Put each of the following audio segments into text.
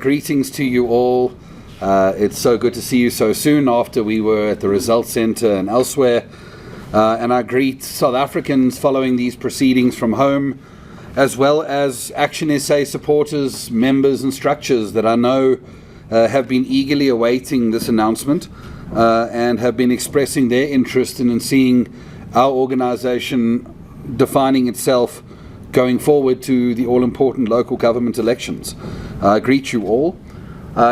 Greetings to you all. It's so good to see you so soon after we were at the Results Centre and elsewhere. And I greet South Africans following these proceedings from home, as well as ActionSA supporters, members and structures that I know have been eagerly awaiting this announcement and have been expressing their interest in seeing our organisation defining itself going forward to the all-important local government elections. I greet you all.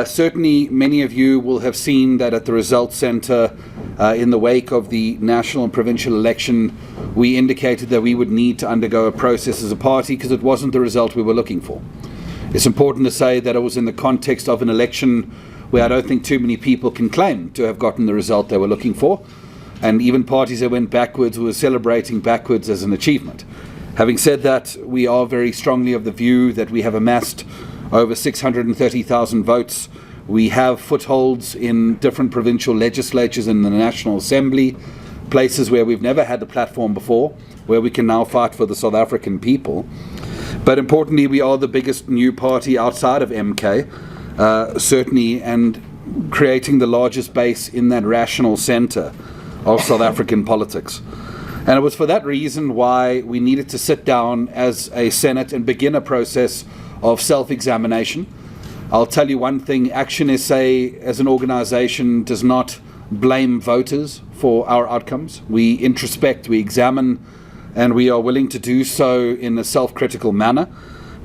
Certainly many of you will have seen that at the Results Centre in the wake of the national and provincial election, we indicated that we would need to undergo a process as a party because it wasn't the result we were looking for. It's important to say that it was in the context of an election where I don't think too many people can claim to have gotten the result they were looking for, and even parties that went backwards were celebrating backwards as an achievement. Having said that, we are very strongly of the view that we have amassed over 630,000 votes. We have footholds in different provincial legislatures in the National Assembly, places where we've never had a platform before, where we can now fight for the South African people. But importantly, we are the biggest new party outside of MK, certainly, and creating the largest base in that rational centre of South African politics. And it was for that reason why we needed to sit down as a Senate and begin a process of self-examination. I'll tell you one thing, ActionSA as an organisation does not blame voters for our outcomes. We introspect, we examine, and we are willing to do so in a self-critical manner,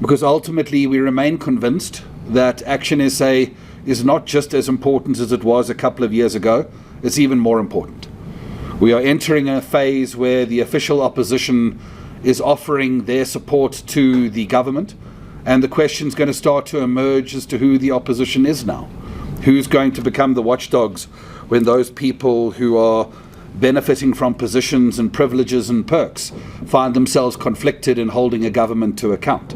because ultimately we remain convinced that ActionSA is not just as important as it was a couple of years ago, it's even more important. We are entering a phase where the official opposition is offering their support to the government, and the question is going to start to emerge as to who the opposition is now. Who's going to become the watchdogs when those people who are benefiting from positions and privileges and perks find themselves conflicted in holding a government to account?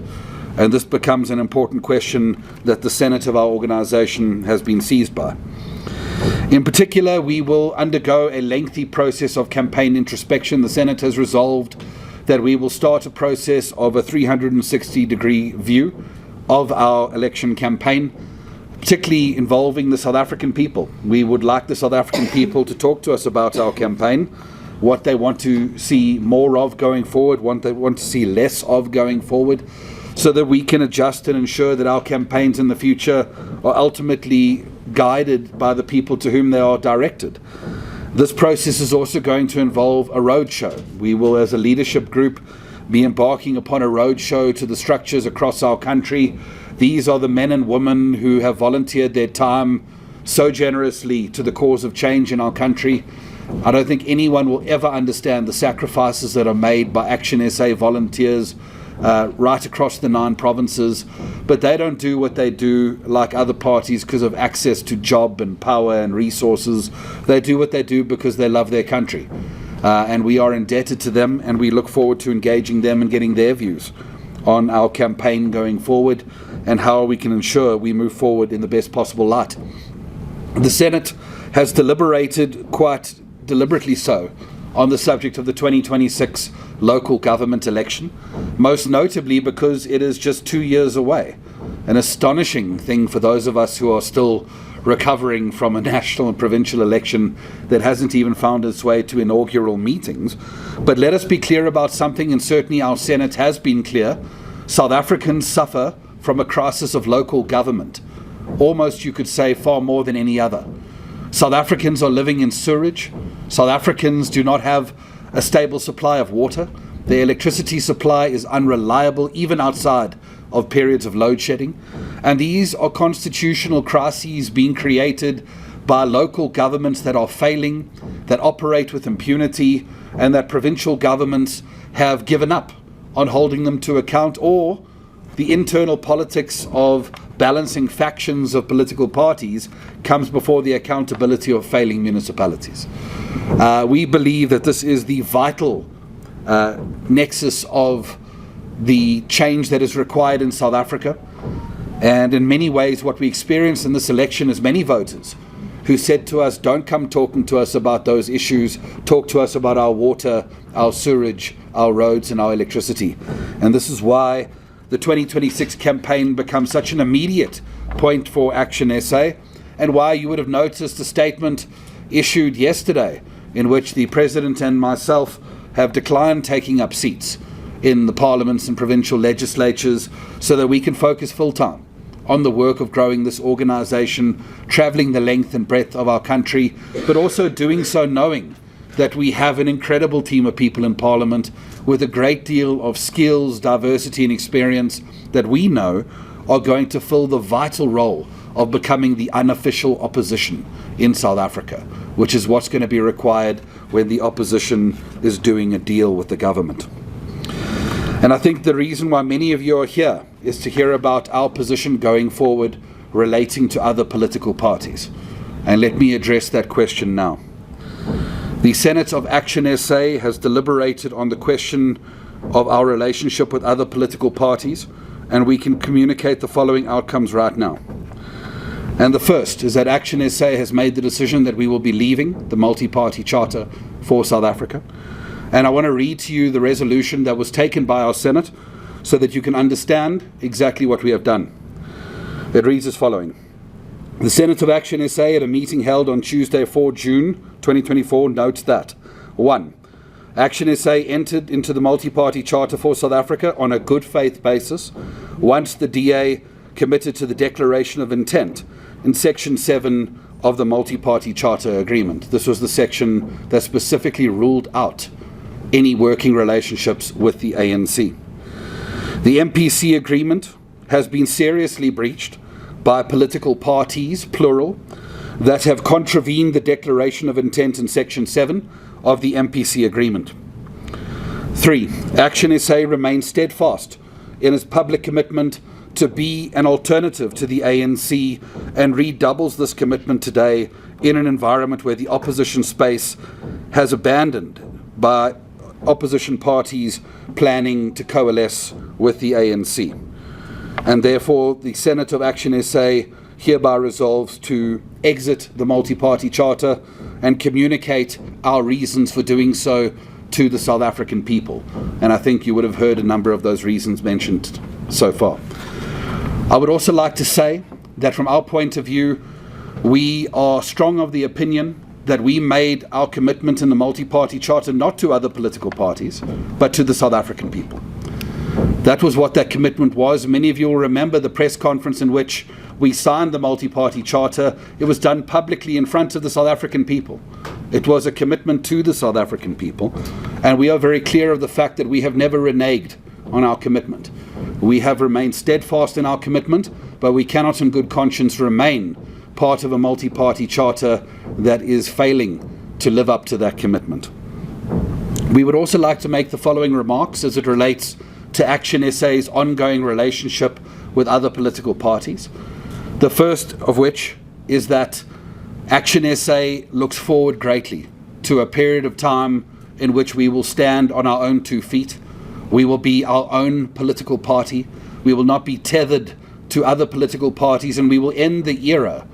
And this becomes an important question that the Senate of our organisation has been seized by. In particular, we will undergo a lengthy process of campaign introspection. The Senate has resolved that we will start a process of a 360-degree view of our election campaign, particularly involving the South African people. We would like the South African people to talk to us about our campaign, what they want to see more of going forward, what they want to see less of going forward, so that we can adjust and ensure that our campaigns in the future are ultimately guided by the people to whom they are directed. This process is also going to involve a roadshow. We will, as a leadership group, be embarking upon a roadshow to the structures across our country. These are the men and women who have volunteered their time so generously to the cause of change in our country. I don't think anyone will ever understand the sacrifices that are made by ActionSA volunteers right across the 9 provinces, but they don't do what they do like other parties because of access to job and power and resources. They do what they do because they love their country, and we are indebted to them, and we look forward to engaging them and getting their views on our campaign going forward and how we can ensure we move forward in the best possible light. The Senate has deliberated, quite deliberately so, on the subject of the 2026 local government election, most notably because it is just 2 years away. An astonishing thing for those of us who are still recovering from a national and provincial election that hasn't even found its way to inaugural meetings. But let us be clear about something, and certainly our Senate has been clear. South Africans suffer from a crisis of local government, almost you could say far more than any other. South Africans are living in sewerage. South Africans do not have a stable supply of water. Their electricity supply is unreliable, even outside of periods of load shedding. And these are constitutional crises being created by local governments that are failing, that operate with impunity, and that provincial governments have given up on holding them to account, or the internal politics of balancing factions of political parties comes before the accountability of failing municipalities. We believe that this is the vital nexus of the change that is required in South Africa. And in many ways, what we experienced in this election is many voters who said to us, don't come talking to us about those issues, talk to us about our water, our sewage, our roads and our electricity. And this is why the 2026 campaign becomes such an immediate point for ActionSA, and why you would have noticed a statement issued yesterday in which the President and myself have declined taking up seats in the parliaments and provincial legislatures so that we can focus full-time on the work of growing this organisation, travelling the length and breadth of our country, but also doing so knowing that we have an incredible team of people in Parliament with a great deal of skills, diversity and experience that we know are going to fill the vital role of becoming the unofficial opposition in South Africa, which is what's going to be required when the opposition is doing a deal with the government. And I think the reason why many of you are here is to hear about our position going forward relating to other political parties. And let me address that question now. The Senate of ActionSA has deliberated on the question of our relationship with other political parties, and we can communicate the following outcomes right now. And the first is that ActionSA has made the decision that we will be leaving the multi-party charter for South Africa. And I want to read to you the resolution that was taken by our Senate so that you can understand exactly what we have done. It reads as following. The Senate of ActionSA at a meeting held on Tuesday, 4 June 2024 notes that 1. ActionSA entered into the multi-party charter for South Africa on a good faith basis once the DA committed to the declaration of intent in Section 7 of the multi-party charter agreement. This was the section that specifically ruled out any working relationships with the ANC. The MPC agreement has been seriously breached by political parties, plural, that have contravened the declaration of intent in Section 7 of the MPC agreement. 3. ActionSA remains steadfast in its public commitment to be an alternative to the ANC and redoubles this commitment today in an environment where the opposition space has abandoned by opposition parties planning to coalesce with the ANC. And therefore, the Senate of ActionSA hereby resolves to exit the multi-party charter and communicate our reasons for doing so to the South African people. And I think you would have heard a number of those reasons mentioned so far. I would also like to say that from our point of view, we are strong of the opinion that we made our commitment in the multi-party charter not to other political parties, but to the South African people. That was what that commitment was. Many of you will remember the press conference in which we signed the multi-party charter. It was done publicly in front of the South African people. It was a commitment to the South African people, and we are very clear of the fact that we have never reneged on our commitment. We have remained steadfast in our commitment, but we cannot in good conscience remain part of a multi-party charter that is failing to live up to that commitment. We would also like to make the following remarks as it relates to ActionSA's ongoing relationship with other political parties. The first of which is that ActionSA looks forward greatly to a period of time in which we will stand on our own 2 feet. We will be our own political party. We will not be tethered to other political parties, and we will end the era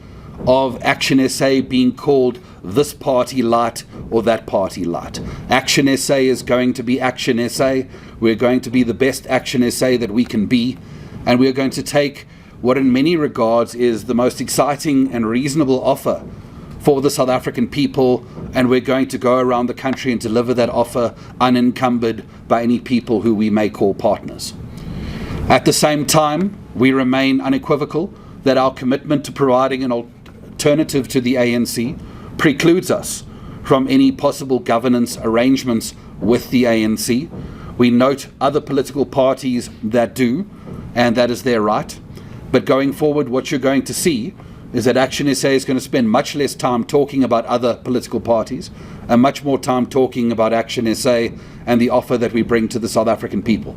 of ActionSA being called this party light or that party light. ActionSA is going to be ActionSA. We're going to be the best ActionSA that we can be, and we're going to take what in many regards is the most exciting and reasonable offer for the South African people, and we're going to go around the country and deliver that offer unencumbered by any people who we may call partners. At the same time, we remain unequivocal that our commitment to providing an alternative to the ANC precludes us from any possible governance arrangements with the ANC. We note other political parties that do, and that is their right. But going forward, what you're going to see is that ActionSA is going to spend much less time talking about other political parties and much more time talking about ActionSA and the offer that we bring to the South African people.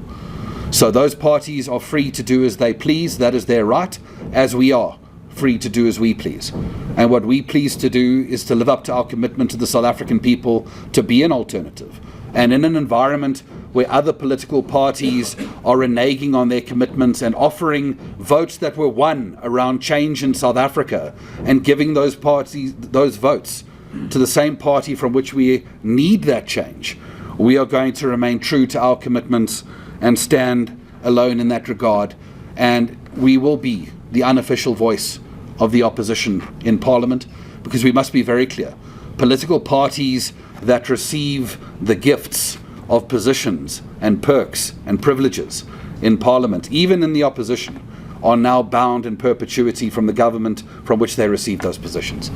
So those parties are free to do as they please. That is their right, as we are free to do as we please. And what we please to do is to live up to our commitment to the South African people to be an alternative. And in an environment where other political parties are reneging on their commitments and offering votes that were won around change in South Africa and giving those parties those votes to the same party from which we need that change, we are going to remain true to our commitments and stand alone in that regard, and we will be the unofficial voice of the opposition in Parliament, because we must be very clear. Political parties that receive the gifts of positions and perks and privileges in Parliament, even in the opposition, are now bound in perpetuity from the government from which they receive those positions.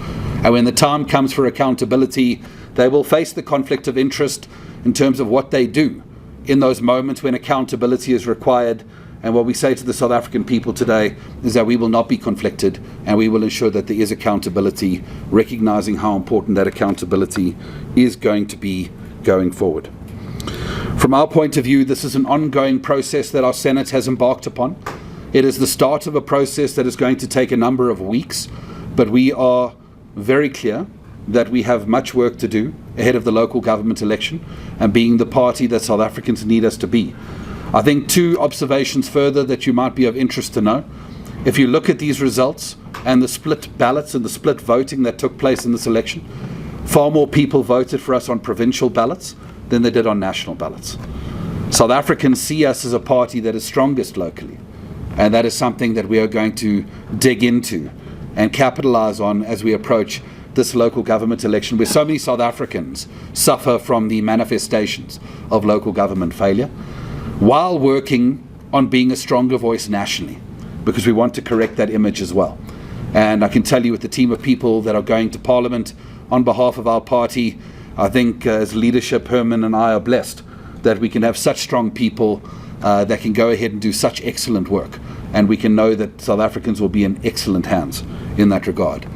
And when the time comes for accountability, they will face the conflict of interest in terms of what they do in those moments when accountability is required. And what we say to the South African people today is that we will not be conflicted, and we will ensure that there is accountability, recognizing how important that accountability is going to be going forward. From our point of view, this is an ongoing process that our Senate has embarked upon. It is the start of a process that is going to take a number of weeks, but we are very clear that we have much work to do ahead of the local government election and being the party that South Africans need us to be. I think two observations further that you might be of interest to know. If you look at these results and the split ballots and the split voting that took place in this election, far more people voted for us on provincial ballots than they did on national ballots. South Africans see us as a party that is strongest locally, and that is something that we are going to dig into and capitalize on as we approach this local government election, where so many South Africans suffer from the manifestations of local government failure, while working on being a stronger voice nationally, because we want to correct that image as well. And I can tell you, with the team of people that are going to Parliament on behalf of our party, I think as leadership, Herman and I are blessed that we can have such strong people that can go ahead and do such excellent work. And we can know that South Africans will be in excellent hands in that regard.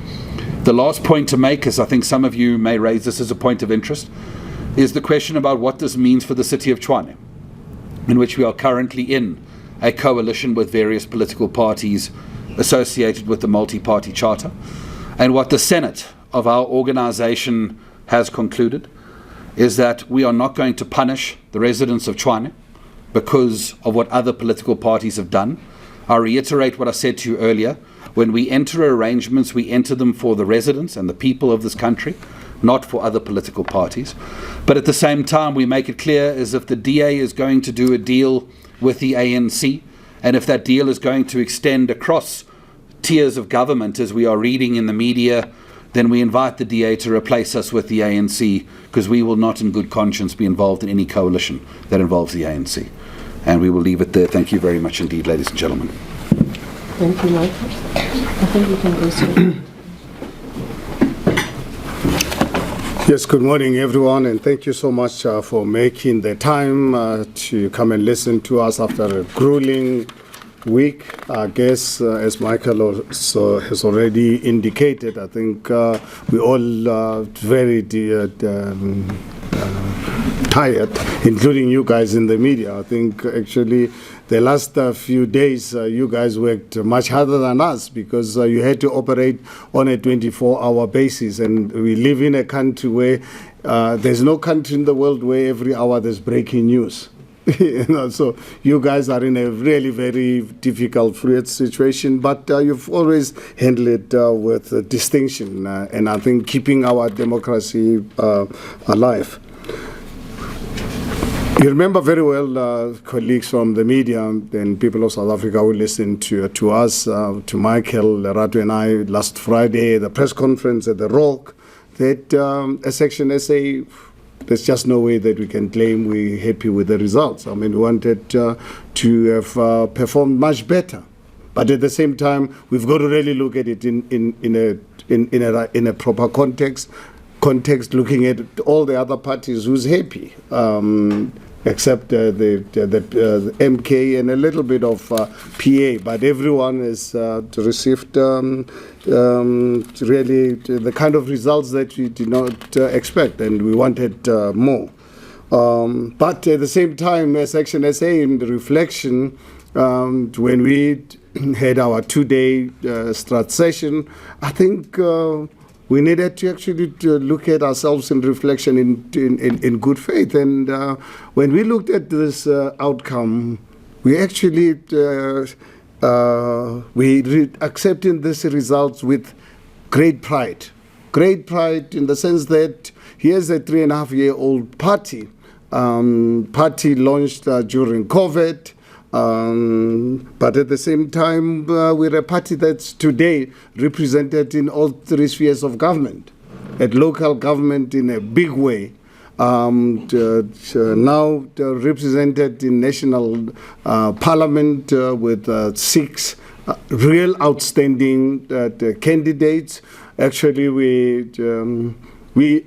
The last point to make, as I think some of you may raise this as a point of interest, is the question about what this means for the city of Tshwane, in which we are currently in a coalition with various political parties associated with the multi-party charter. And what the Senate of our organization has concluded is that we are not going to punish the residents of Tshwane because of what other political parties have done. I reiterate what I said to you earlier. When we enter arrangements, we enter them for the residents and the people of this country, not for other political parties. But at the same time, we make it clear as if the DA is going to do a deal with the ANC, and if that deal is going to extend across tiers of government, as we are reading in the media, then we invite the DA to replace us with the ANC, because we will not in good conscience be involved in any coalition that involves the ANC. And we will leave it there. Thank you very much indeed, ladies and gentlemen. Thank you, Michael. I think we can go soon. Yes, good morning, everyone, and thank you so much for making the time to come and listen to us after a grueling week. I guess, as Michael also has already indicated, I think we're all very tired, including you guys in the media. I think actually the last few days you guys worked much harder than us, because you had to operate on a 24-hour basis, and we live in a country where there's no country in the world where every hour there's breaking news. So you guys are in a really very difficult, fluid situation, but you've always handled it with distinction, and I think keeping our democracy alive. You remember very well, colleagues from the media and people of South Africa who listened to us, to Michael, Lerato and I last Friday, the press conference at the Rock, that as ActionSA, there's just no way that we can claim we're happy with the results. I mean, we wanted to have performed much better. But at the same time, we've got to really look at it in a proper context, looking at all the other parties who's happy, except the MK and a little bit of PA, but everyone has received really the kind of results that we did not expect, and we wanted more. But at the same time, as ActionSA, in the reflection, when we had our two-day strat session, I think we needed to actually look at ourselves in reflection in good faith. And when we looked at this outcome, we actually accepting these results with great pride. Great pride in the sense that here's a 3.5-year-old party launched during COVID, But at the same time, we're a party that's today represented in all three spheres of government, at local government in a big way, now represented in national parliament with 6 real outstanding candidates. Actually,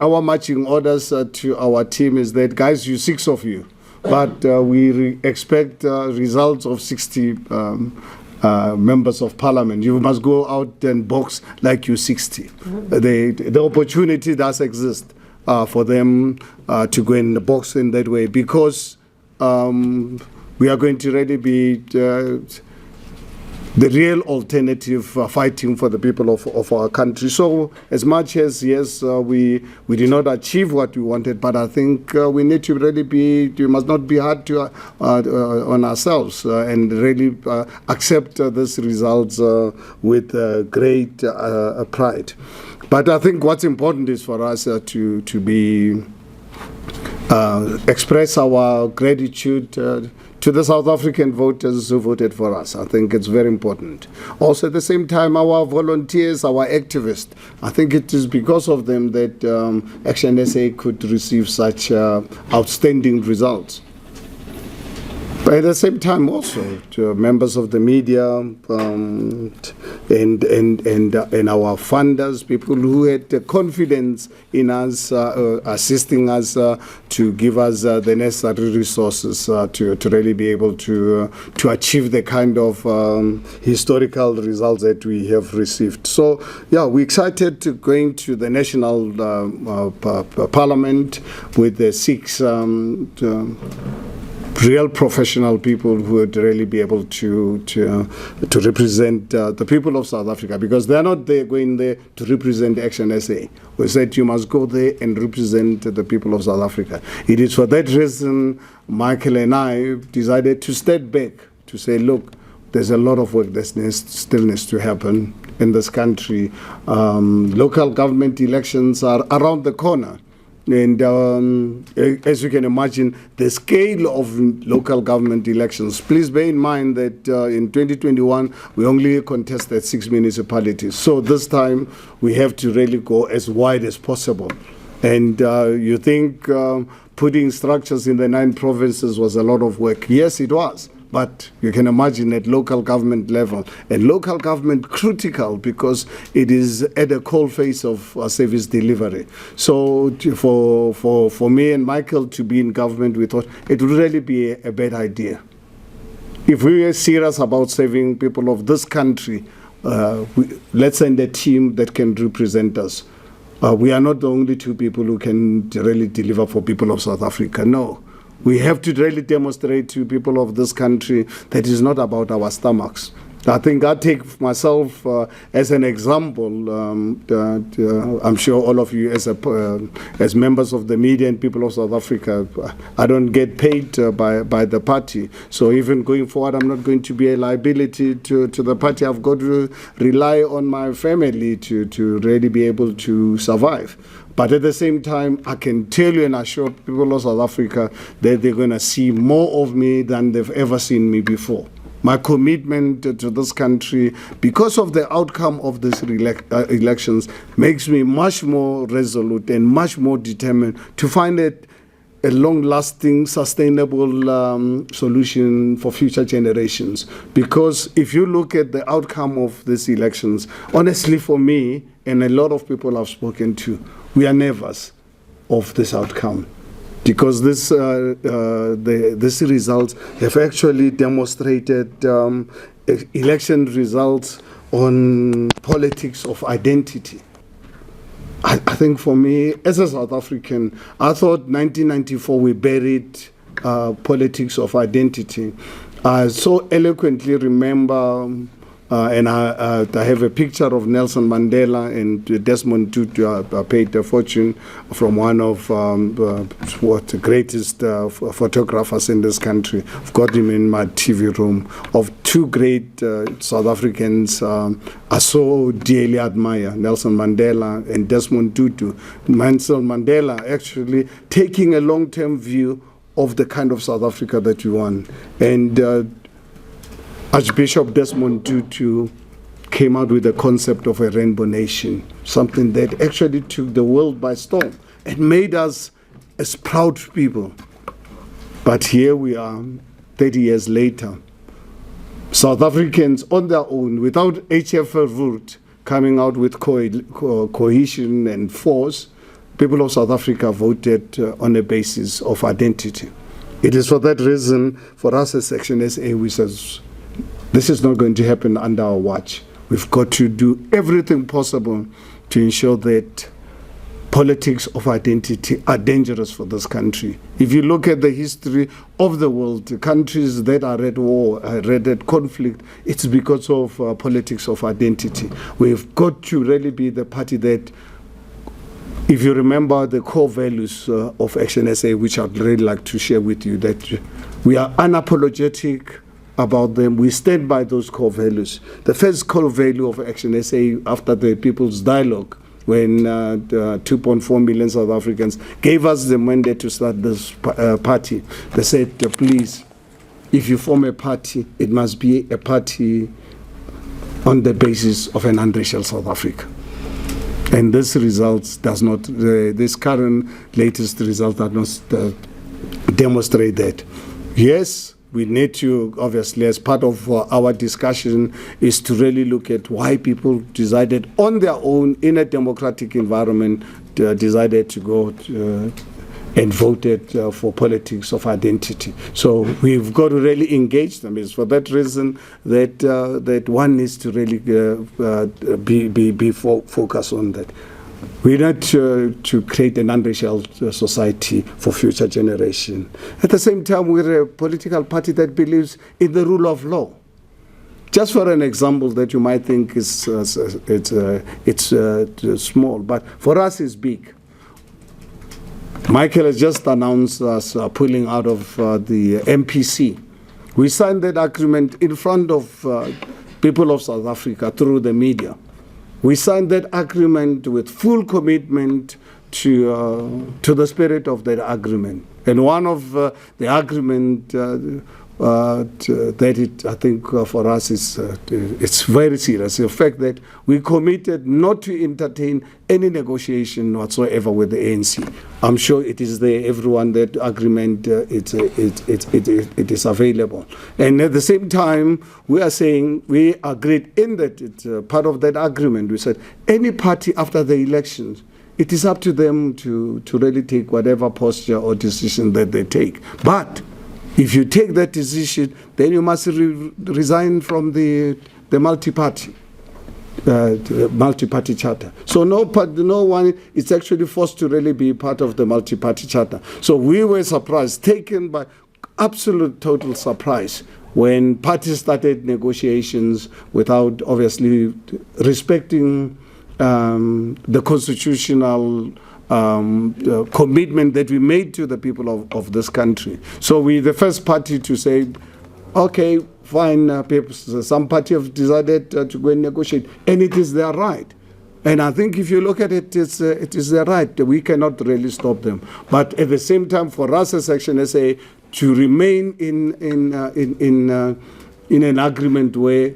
our marching orders to our team is that, guys, you 6 of you, but we expect results of 60 members of parliament. You must go out and box like you 60. The opportunity does exist for them to go in the box in that way, because we are going to really be the real alternative fighting for the people of our country. So as much as, yes, we did not achieve what we wanted, but I think we need to really we must not be hard to on ourselves and really accept these results with great pride. But I think what's important is for us to be express our gratitude to the South African voters who voted for us. I think it's very important. Also, at the same time, our volunteers, our activists, I think it is because of them that ActionSA could receive such outstanding results. But at the same time, also to members of the media and our funders, people who had confidence in us, assisting us to give us the necessary resources to really be able to achieve the kind of historical results that we have received. So, yeah, we're excited to going to the national parliament with the 6 real professional people who would really be able to represent the people of South Africa, because they are not there going there to represent ActionSA. We said you must go there and represent the people of South Africa. It is for that reason Michael and I decided to step back to say, look, there's a lot of work that still needs to happen in this country. Local government elections are around the corner. And as you can imagine, the scale of local government elections, please bear in mind that in 2021, we only contested 6 municipalities. So this time, we have to really go as wide as possible. And you think putting structures in the 9 provinces was a lot of work. Yes, it was. But you can imagine at local government level, and local government critical because it is at the coalface of service delivery. So for me and Michael to be in government, we thought it would really be a bad idea. If we are serious about saving people of this country, let's send a team that can represent us. We are not the only 2 people who can really deliver for people of South Africa. No. We have to really demonstrate to people of this country that it's not about our stomachs. I think I take myself as an example. I'm sure all of you as members of the media and people of South Africa, I don't get paid by the party. So even going forward, I'm not going to be a liability to the party. I've got to rely on my family to really be able to survive. But at the same time, I can tell you and assure people of South Africa that they're going to see more of me than they've ever seen me before. My commitment to this country, because of the outcome of these elections, makes me much more resolute and much more determined to find a long-lasting, sustainable solution for future generations. Because if you look at the outcome of these elections, honestly for me, and a lot of people I've spoken to, we are nervous of this outcome. Because these results have actually demonstrated election results on politics of identity. I think for me, as a South African, I thought 1994 we buried politics of identity. I so eloquently remember, and I have a picture of Nelson Mandela and Desmond Tutu. I paid a fortune from one of the greatest photographers in this country. I've got him in my TV room, of 2 great South Africans I so dearly admire, Nelson Mandela and Desmond Tutu. Nelson Mandela actually taking a long-term view of the kind of South Africa that you want. And Archbishop Desmond Tutu came out with the concept of a rainbow nation, something that actually took the world by storm and made us as proud people. But here we are, 30 years later. South Africans on their own, without HFL route, coming out with cohesion and force, people of South Africa voted on a basis of identity. It is for that reason, for us as ActionSA, we said, this is not going to happen under our watch. We've got to do everything possible to ensure that politics of identity are dangerous for this country. If you look at the history of the world, countries that are at war, are at conflict, it's because of politics of identity. We've got to really be the party that, if you remember the core values of ActionSA, which I'd really like to share with you, that we are unapologetic about them. We stand by those core values. The first core value of ActionSA after the People's Dialogue, when 2.4 million South Africans gave us the mandate to start this party, they said, please, if you form a party, it must be a party on the basis of an unracial South Africa. And this results does not, this current latest result does not demonstrate that. Yes, we need to, obviously, as part of our discussion, is to really look at why people decided on their own, in a democratic environment, decided to go and voted for politics of identity. So we've got to really engage them. It's for that reason that that one needs to really be focused on that. We need to create an unracial society for future generation. At the same time, we're a political party that believes in the rule of law. Just for an example that you might think is small, but for us it's big. Michael has just announced us pulling out of the MPC. We signed that agreement in front of people of South Africa through the media. We signed that agreement with full commitment to the spirit of that agreement. And one of the agreement I think for us it's very serious. The fact that we committed not to entertain any negotiation whatsoever with the ANC. I'm sure it is there. Everyone, that agreement it is available. And at the same time, we are saying we agreed in that it's part of that agreement. We said any party after the elections, it is up to them to really take whatever posture or decision that they take. But if you take that decision, then you must resign from the multi-party charter. So no one is actually forced to really be part of the multi-party charter. So we were surprised, taken by absolute total surprise, when parties started negotiations without obviously respecting the constitutional commitment that we made to the people of this country. So we're the first party to say, okay, fine, some party have decided to go and negotiate, and it is their right. And I think if you look at it, it is their right. We cannot really stop them. But at the same time, for us as ActionSA to remain in an agreement where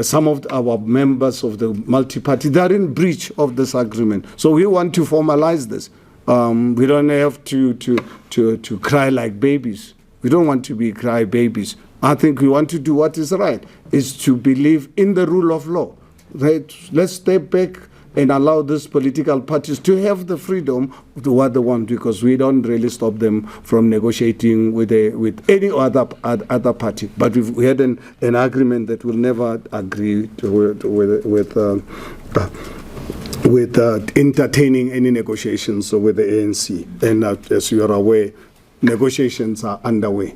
some of our members of the multi-party, they are in breach of this agreement. So we want to formalize this. We don't have to cry like babies. We don't want to be cry babies. I think we want to do what is right, is to believe in the rule of law. Right? Let's step back and allow these political parties to have the freedom to do what they want, because we don't really stop them from negotiating with any other party. But we had an agreement that we'll never agree with entertaining any negotiations with the ANC. And as you are aware, negotiations are underway.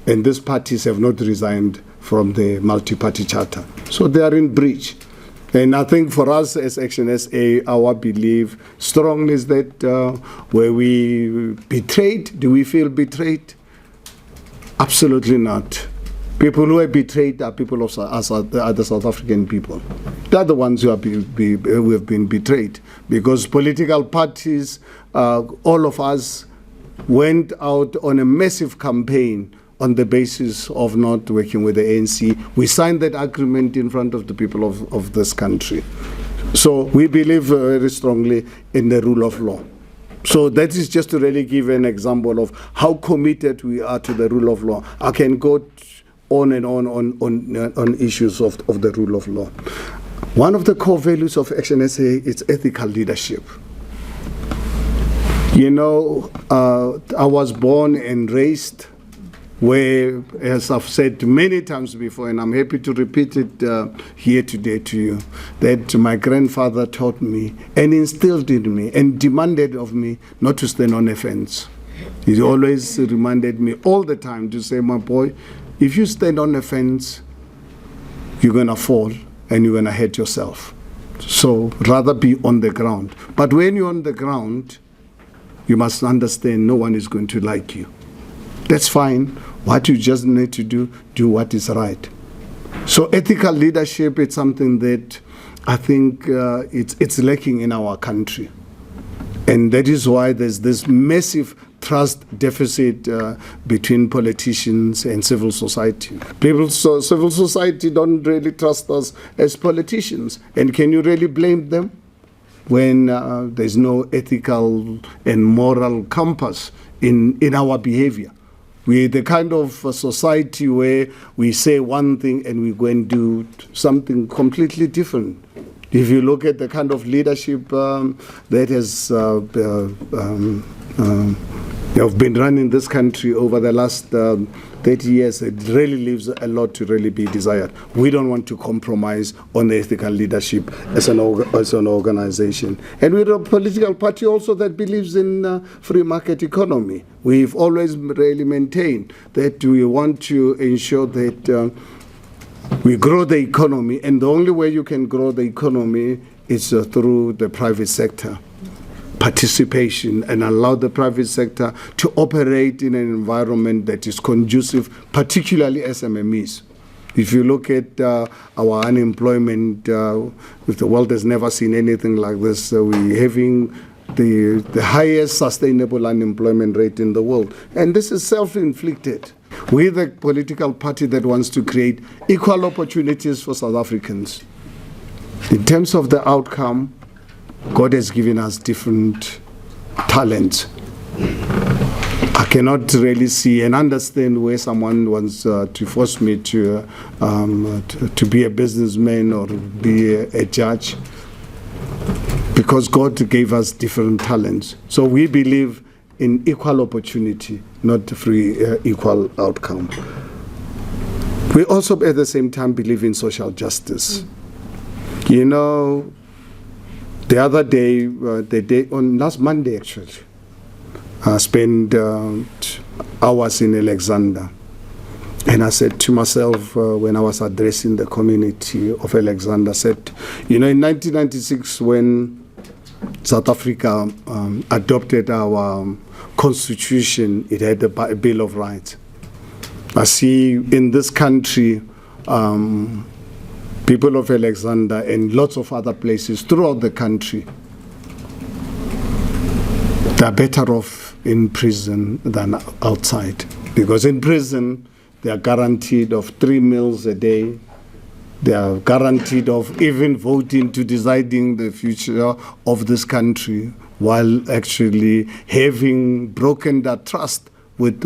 And these parties have not resigned from the multi-party charter. So they are in breach. And I think for us as ActionSA, our belief strongly is that were we betrayed? Do we feel betrayed? Absolutely not. People who are betrayed are people of the South African people. They're the ones who have been betrayed, because political parties, all of us, went out on a massive campaign on the basis of not working with the ANC. We signed that agreement in front of the people of this country. So we believe very strongly in the rule of law. So that is just to really give an example of how committed we are to the rule of law. I can go on and on issues of the rule of law. One of the core values of ActionSA is ethical leadership. You know, I was born and raised where, as I've said many times before, and I'm happy to repeat it here today to you, that my grandfather taught me and instilled in me and demanded of me not to stand on a fence. He always reminded me all the time to say, my boy, if you stand on a fence, you're going to fall and you're going to hurt yourself. So rather be on the ground. But when you're on the ground, you must understand no one is going to like you. That's fine. What you just need to do what is right. So ethical leadership is something that I think it's lacking in our country. And that is why there's this massive trust deficit between politicians and civil society. Civil society don't really trust us as politicians. And can you really blame them when there's no ethical and moral compass in our behavior? We're the kind of society where we say one thing and we go and do something completely different. If you look at the kind of leadership that has been running this country over the last 30 years, it really leaves a lot to really be desired. We don't want to compromise on ethical leadership as an organization. And we're a political party also that believes in free market economy. We've always really maintained that we want to ensure that we grow the economy, and the only way you can grow the economy is through the private sector participation and allow the private sector to operate in an environment that is conducive, particularly SMMEs. If you look at our unemployment, the world has never seen anything like this. We're having the highest sustainable unemployment rate in the world. And this is self-inflicted. We're the political party that wants to create equal opportunities for South Africans. In terms of the outcome, God has given us different talents. I cannot really see and understand where someone wants to force me to be a businessman or be a judge, because God gave us different talents. So we believe in equal opportunity, not free equal outcome. We also at the same time believe in social justice. You know, the other day, on last Monday actually, I spent hours in Alexander. And I said to myself when I was addressing the community of Alexander, I said, you know, in 1996 when South Africa adopted our constitution, it had a Bill of Rights. I see in this country, people of Alexander and lots of other places throughout the country, they're better off in prison than outside. Because in prison, they are guaranteed of 3 meals a day. They are guaranteed of even voting to deciding the future of this country, while actually having broken that trust with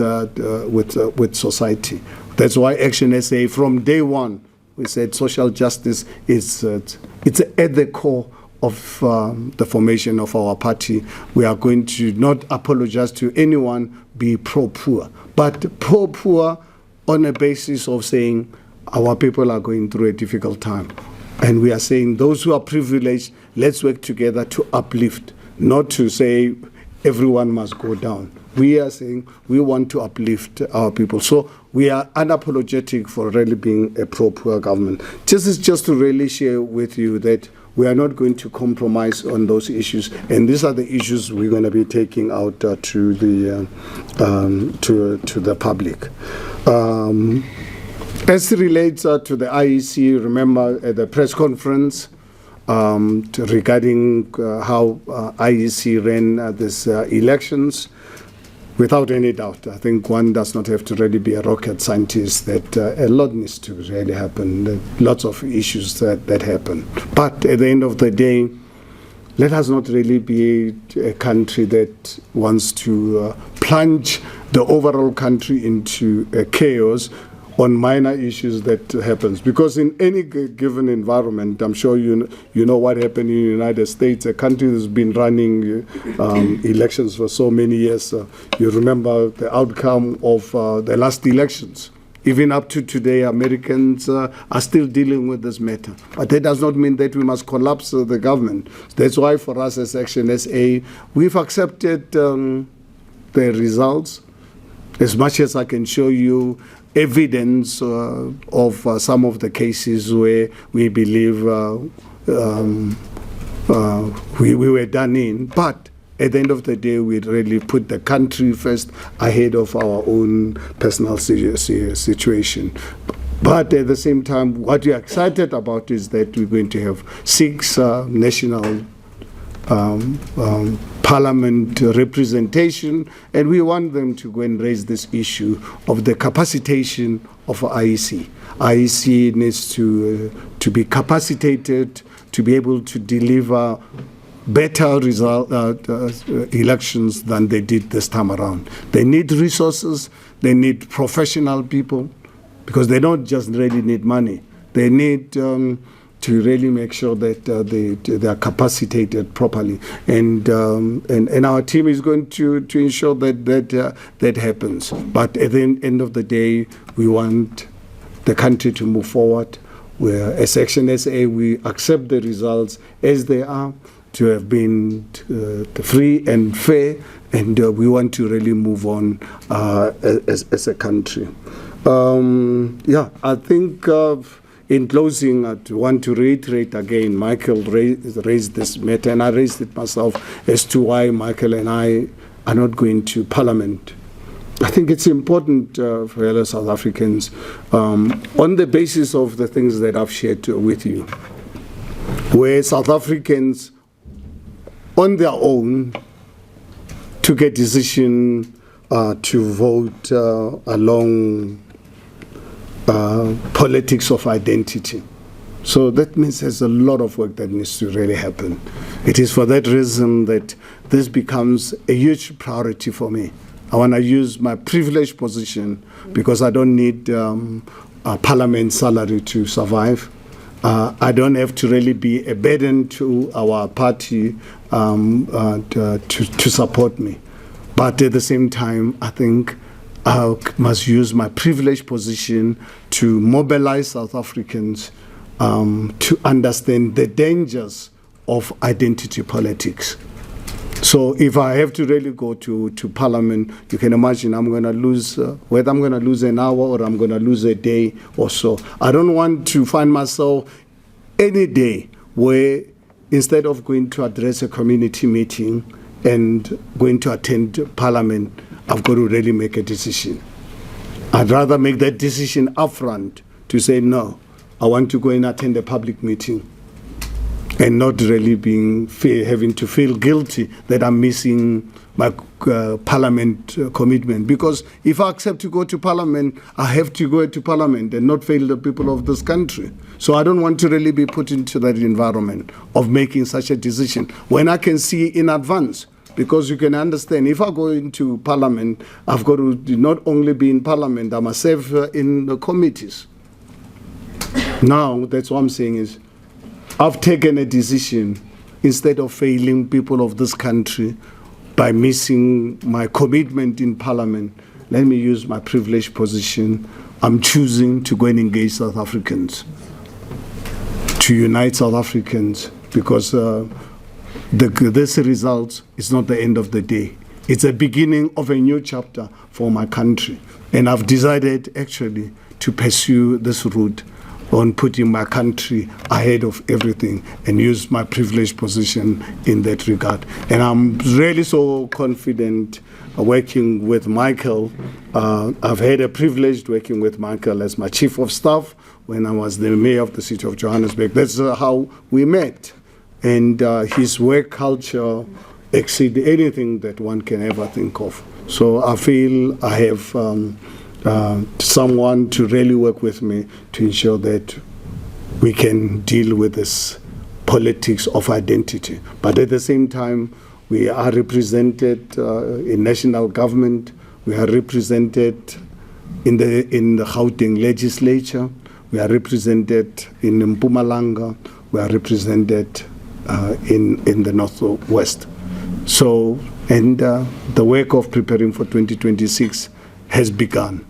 society. That's why ActionSA, from day one, we said social justice is it's at the core of the formation of our party. We are going to not apologize to anyone, be pro-poor, but pro-poor on a basis of saying our people are going through a difficult time. And we are saying those who are privileged, let's work together to uplift, not to say everyone must go down. We are saying we want to uplift our people. So we are unapologetic for really being a pro-poor government. This is just to really share with you that we are not going to compromise on those issues. And these are the issues we're going to be taking out to the public. As it relates to the IEC, remember at the press conference regarding how IEC ran these elections, without any doubt, I think one does not have to really be a rocket scientist, that a lot needs to really happen, lots of issues that happen. But at the end of the day, let us not really be a country that wants to plunge the overall country into chaos on minor issues that happens. Because in any given environment, I'm sure you know what happened in the United States, a country that's been running elections for so many years. You remember the outcome of the last elections. Even up to today, Americans are still dealing with this matter. But that does not mean that we must collapse the government. That's why for us as ActionSA, we've accepted the results. As much as I can show you evidence of some of the cases where we believe we were done in. But at the end of the day, we really put the country first ahead of our own personal situation. But at the same time, what we're excited about is that we're going to have 6 national parliament representation, and we want them to go and raise this issue of the capacitation of IEC. IEC needs to be capacitated to be able to deliver better elections than they did this time around. They need resources, they need professional people, because they don't just really need money. They need to really make sure that they are capacitated properly, and our team is going to ensure that happens. But at the end of the day, we want the country to move forward. Where as ActionSA, we accept the results as they are, to have been free and fair, and we want to really move on as a country. I think. In closing, I want to reiterate again, Michael raised this matter, and I raised it myself, as to why Michael and I are not going to Parliament. I think it's important for fellow South Africans, on the basis of the things that I've shared with you, where South Africans, on their own, took a decision to vote along politics of identity. So that means there's a lot of work that needs to really happen. It is for that reason that this becomes a huge priority for me. I want to use my privileged position, because I don't need a parliament salary to survive. I don't have to really be a burden to our party to support me. But at the same time, I think I must use my privileged position to mobilize South Africans to understand the dangers of identity politics. So if I have to really go to Parliament, you can imagine I'm going to lose, whether I'm going to lose an hour or I'm going to lose a day or so. I don't want to find myself any day where, instead of going to address a community meeting and going to attend Parliament, I've got to really make a decision. I'd rather make that decision upfront to say, no, I want to go and attend a public meeting, and not really having to feel guilty that I'm missing my Parliament commitment. Because if I accept to go to Parliament, I have to go to Parliament and not fail the people of this country. So I don't want to really be put into that environment of making such a decision when I can see in advance. Because you can understand, if I go into Parliament, I've got to not only be in Parliament, I must serve in the committees. Now, that's what I'm saying is, I've taken a decision, instead of failing people of this country by missing my commitment in Parliament, let me use my privileged position. I'm choosing to go and engage South Africans, to unite South Africans, because this result is not the end of the day. It's a beginning of a new chapter for my country. And I've decided actually to pursue this route on putting my country ahead of everything and use my privileged position in that regard. And I'm really so confident working with Michael. I've had a privilege working with Michael as my chief of staff when I was the mayor of the city of Johannesburg. That's how we met. And his work culture exceed anything that one can ever think of. So I feel I have someone to really work with me to ensure that we can deal with this politics of identity. But at the same time, we are represented in national government. We are represented in the Gauteng legislature. We are represented in Mpumalanga. We are represented in the Northwest. So, and the work of preparing for 2026 has begun.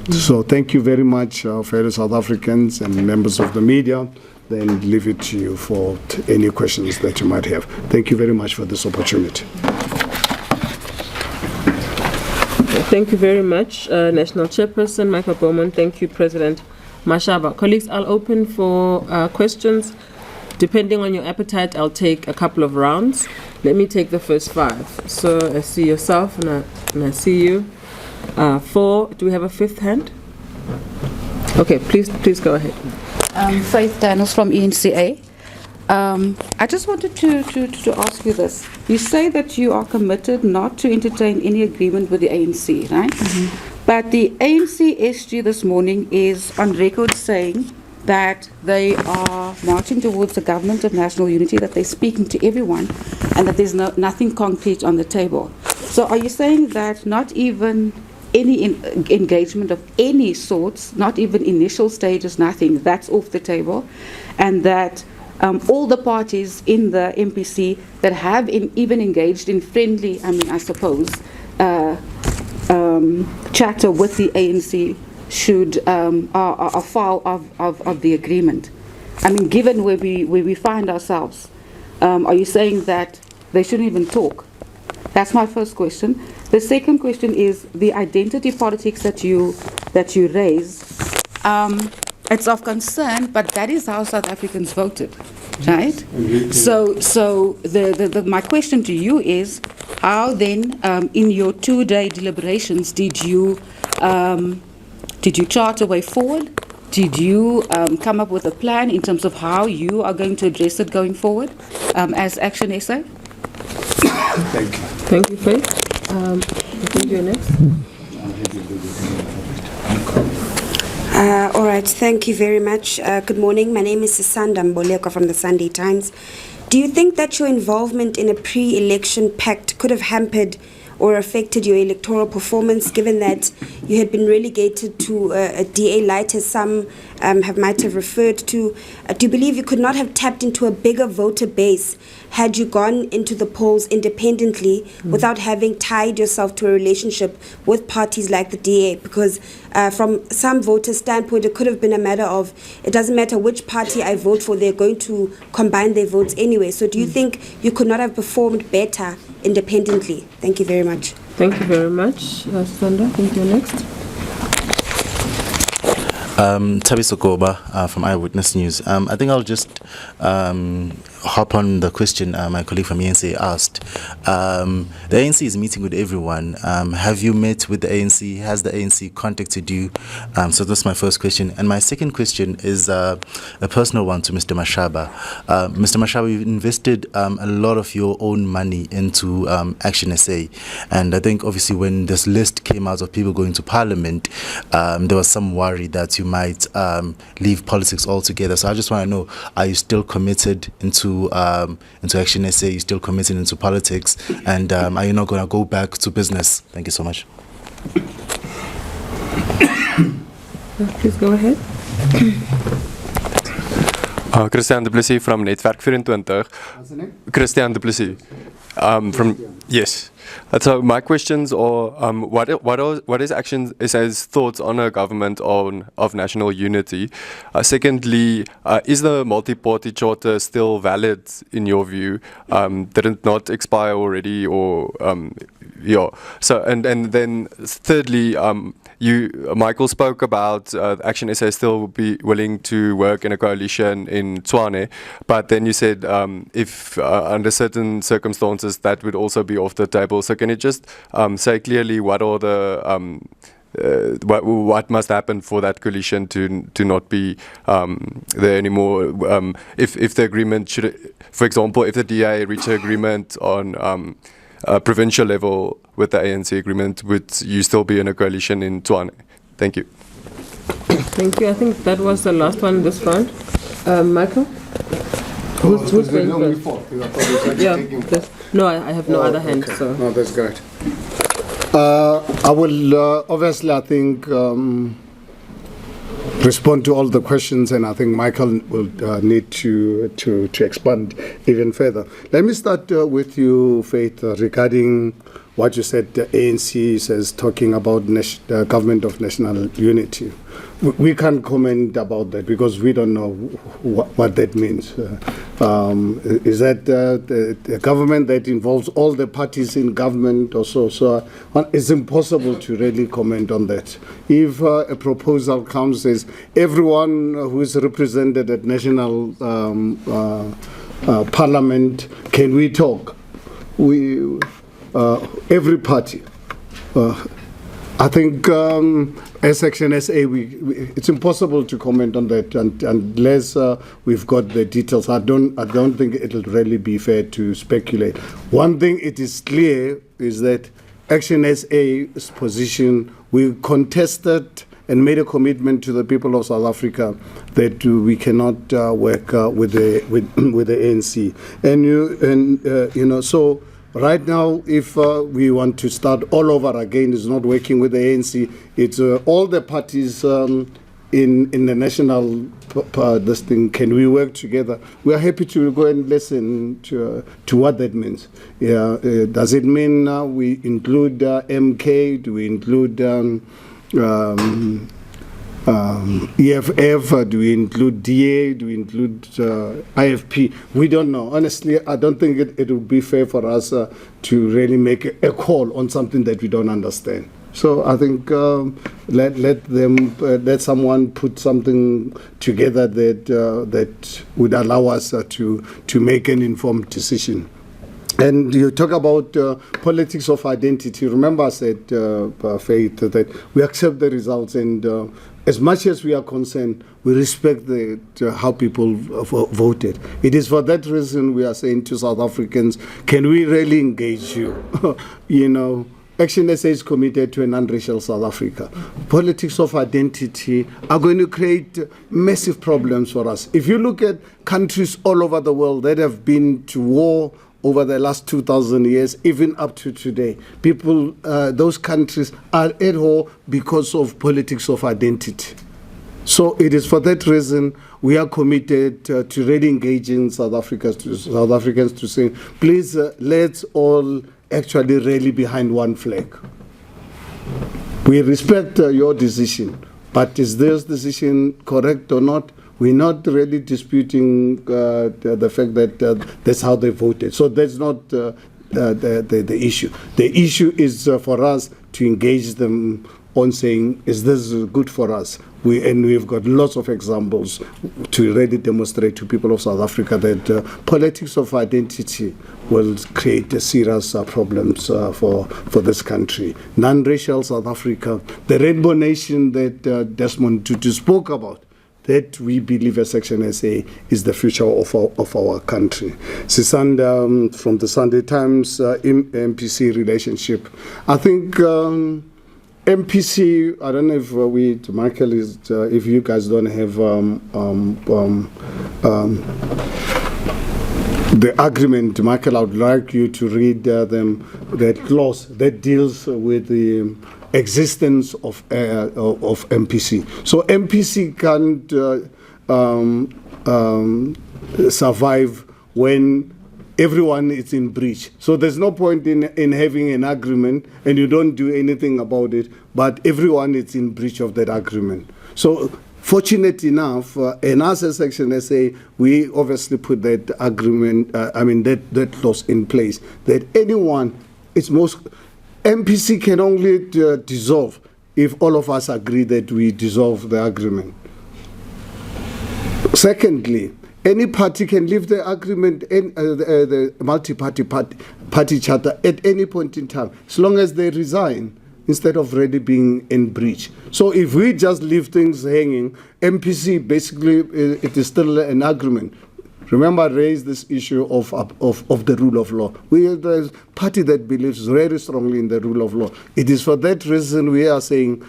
So thank you very much, fellow South Africans and members of the media. Then leave it to you for any questions that you might have. Thank you very much for this opportunity. Thank you very much, National Chairperson Michael Bowman. Thank you, President Mashaba. Colleagues, I'll open for questions. Depending on your appetite, I'll take a couple of rounds. Let me take the first 5. So I see yourself and I see you. 4. Do we have a 5th hand? Okay, please go ahead. Faith Daniels from ENCA. I just wanted to ask you this. You say that you are committed not to entertain any agreement with the ANC, right? Mm-hmm. But the ANC SG this morning is on record saying that they are marching towards the government of national unity, that they're speaking to everyone, and that there's nothing concrete on the table. So are you saying that not even any engagement of any sorts, not even initial stages, nothing, that's off the table, and that all the parties in the MPC that have even engaged in friendly, I suppose, chatter with the ANC should are foul of the agreement? I mean, given where we find ourselves, are you saying that they shouldn't even talk? That's my first question. The second question is the identity politics that you raise. It's of concern, but that is how South Africans voted, right? So my question to you is, how then, in your 2-day deliberations, did you chart a way forward? Did you come up with a plan in terms of how you are going to address it going forward as ActionSA? Thank you. Thank you, Faith. I think you're next. All right, thank you very much. Good morning. My name is Sisanda Mboleko from the Sunday Times. Do you think that your involvement in a pre-election pact could have hampered or affected your electoral performance, given that you had been relegated to a DA light, as some might have referred to? Do you believe you could not have tapped into a bigger voter base had you gone into the polls independently without having tied yourself to a relationship with parties like the DA? Because from some voters' standpoint, it could have been a matter of, it doesn't matter which party I vote for, they're going to combine their votes anyway. So do you think you could not have performed better independently? Thank you very much. Thank you very much, Sanda. I think you're next. Tabiso Goba from Eyewitness News. I think I'll just hop on the question my colleague from ANC asked. The ANC is meeting with everyone. Have you met with the ANC? Has the ANC contacted you? So that's my first question. And my second question is a personal one to Mr. Mashaba. Mr. Mashaba, you've invested a lot of your own money into ActionSA. And I think obviously when this list came out of people going to Parliament, there was some worry that you might leave politics altogether. So I just want to know, are you still committed into ActionSA? Are you still committed into politics? And are you not going to go back to business? Thank you so much. Please go ahead. Christian Du Plessis from Netwerk 24. What's the name? Christian Du Plessis. Yes. So my questions are, what is ActionSA's thoughts on a government of national unity? Secondly, is the multi-party charter still valid in your view? Did it not expire already, or yeah? So and then thirdly, Michael spoke about ActionSA still be willing to work in a coalition in Tshwane, but then you said if under certain circumstances that would also be off the table. So can you just say clearly what are the what must happen for that coalition to not be there anymore? If the agreement should, for example, if the DA reach an agreement on provincial level with the ANC agreement, would you still be in a coalition in Tshwane? Thank you. Thank you. I think that was the last one in this round. Michael? Who's going first? Yeah. No, I have no other hand. Okay. So. No, that's great. I will obviously, I think, respond to all the questions, and I think Michael will need to expand even further. Let me start with you, Faith, regarding what you said. The ANC says talking about government of national unity. We can't comment about that because we don't know what that means. Is that the government that involves all the parties in government or so? So it's impossible to really comment on that. If a proposal comes, says everyone who is represented at national parliament, can we talk? Every party. I think as ActionSA, it's impossible to comment on that unless we've got the details. I don't think it'll really be fair to speculate. One thing it is clear is that ActionSA's position, we contested and made a commitment to the people of South Africa that we cannot work with the ANC. And so. Right now, if we want to start all over again, it's not working with the ANC. It's all the parties in the national this thing. Can we work together? We are happy to go and listen to what that means. Yeah, does it mean we include MK? Do we include EFF? Do we include DA? Do we include IFP? We don't know. Honestly, I don't think it would be fair for us to really make a call on something that we don't understand. So I think let someone put something together that would allow us to make an informed decision. And you talk about politics of identity. Remember I said, Faith, that we accept the results, and as much as we are concerned, we respect how people voted. It is for that reason we are saying to South Africans, can we really engage you? ActionSA is committed to a non-racial South Africa. Politics of identity are going to create massive problems for us. If you look at countries all over the world that have been to war over the last 2,000 years, even up to today, people, those countries are at war because of politics of identity. So it is for that reason we are committed to really engaging South Africans to say, please, let's all actually rally behind one flag. We respect your decision, but is this decision correct or not? We're not really disputing the fact that that's how they voted. So that's not the issue. The issue is for us to engage them on saying, is this good for us? We've got lots of examples to really demonstrate to people of South Africa that politics of identity will create serious problems for this country. Non-racial South Africa, the rainbow nation that Desmond Tutu spoke about, that we believe as ActionSA is the future of our country. Sisanda from the Sunday Times, MPC relationship. I think MPC, I don't know if Michael is, if you guys don't have the agreement, Michael, I would like you to read that clause that deals with the existence of MPC. So MPC can't survive when everyone is in breach. So there's no point in having an agreement and you don't do anything about it, but everyone is in breach of that agreement. So fortunate enough, and us as ActionSA, we obviously put that agreement, that clause in place, that anyone, MPC can only dissolve if all of us agree that we dissolve the agreement. Secondly, any party can leave the agreement, the multi-party party charter at any point in time, as long as they resign. instead of really being in breach. So if we just leave things hanging, MPC basically, it is still an agreement. Remember, I raised this issue of the rule of law. We are the party that believes very strongly in the rule of law. It is for that reason we are saying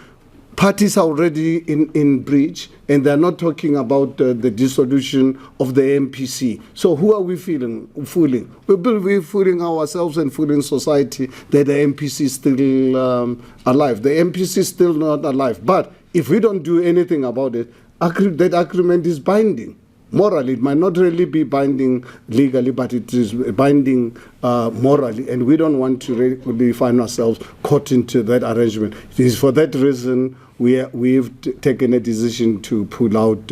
parties are already in breach, and they're not talking about the dissolution of the MPC. So who are we fooling? We're fooling ourselves and fooling society that the MPC is still alive. The MPC is still not alive. But if we don't do anything about it, that agreement is binding. Morally, it might not really be binding legally, but it is binding morally, and we don't want to really find ourselves caught into that arrangement. It is for that reason we've taken a decision to pull out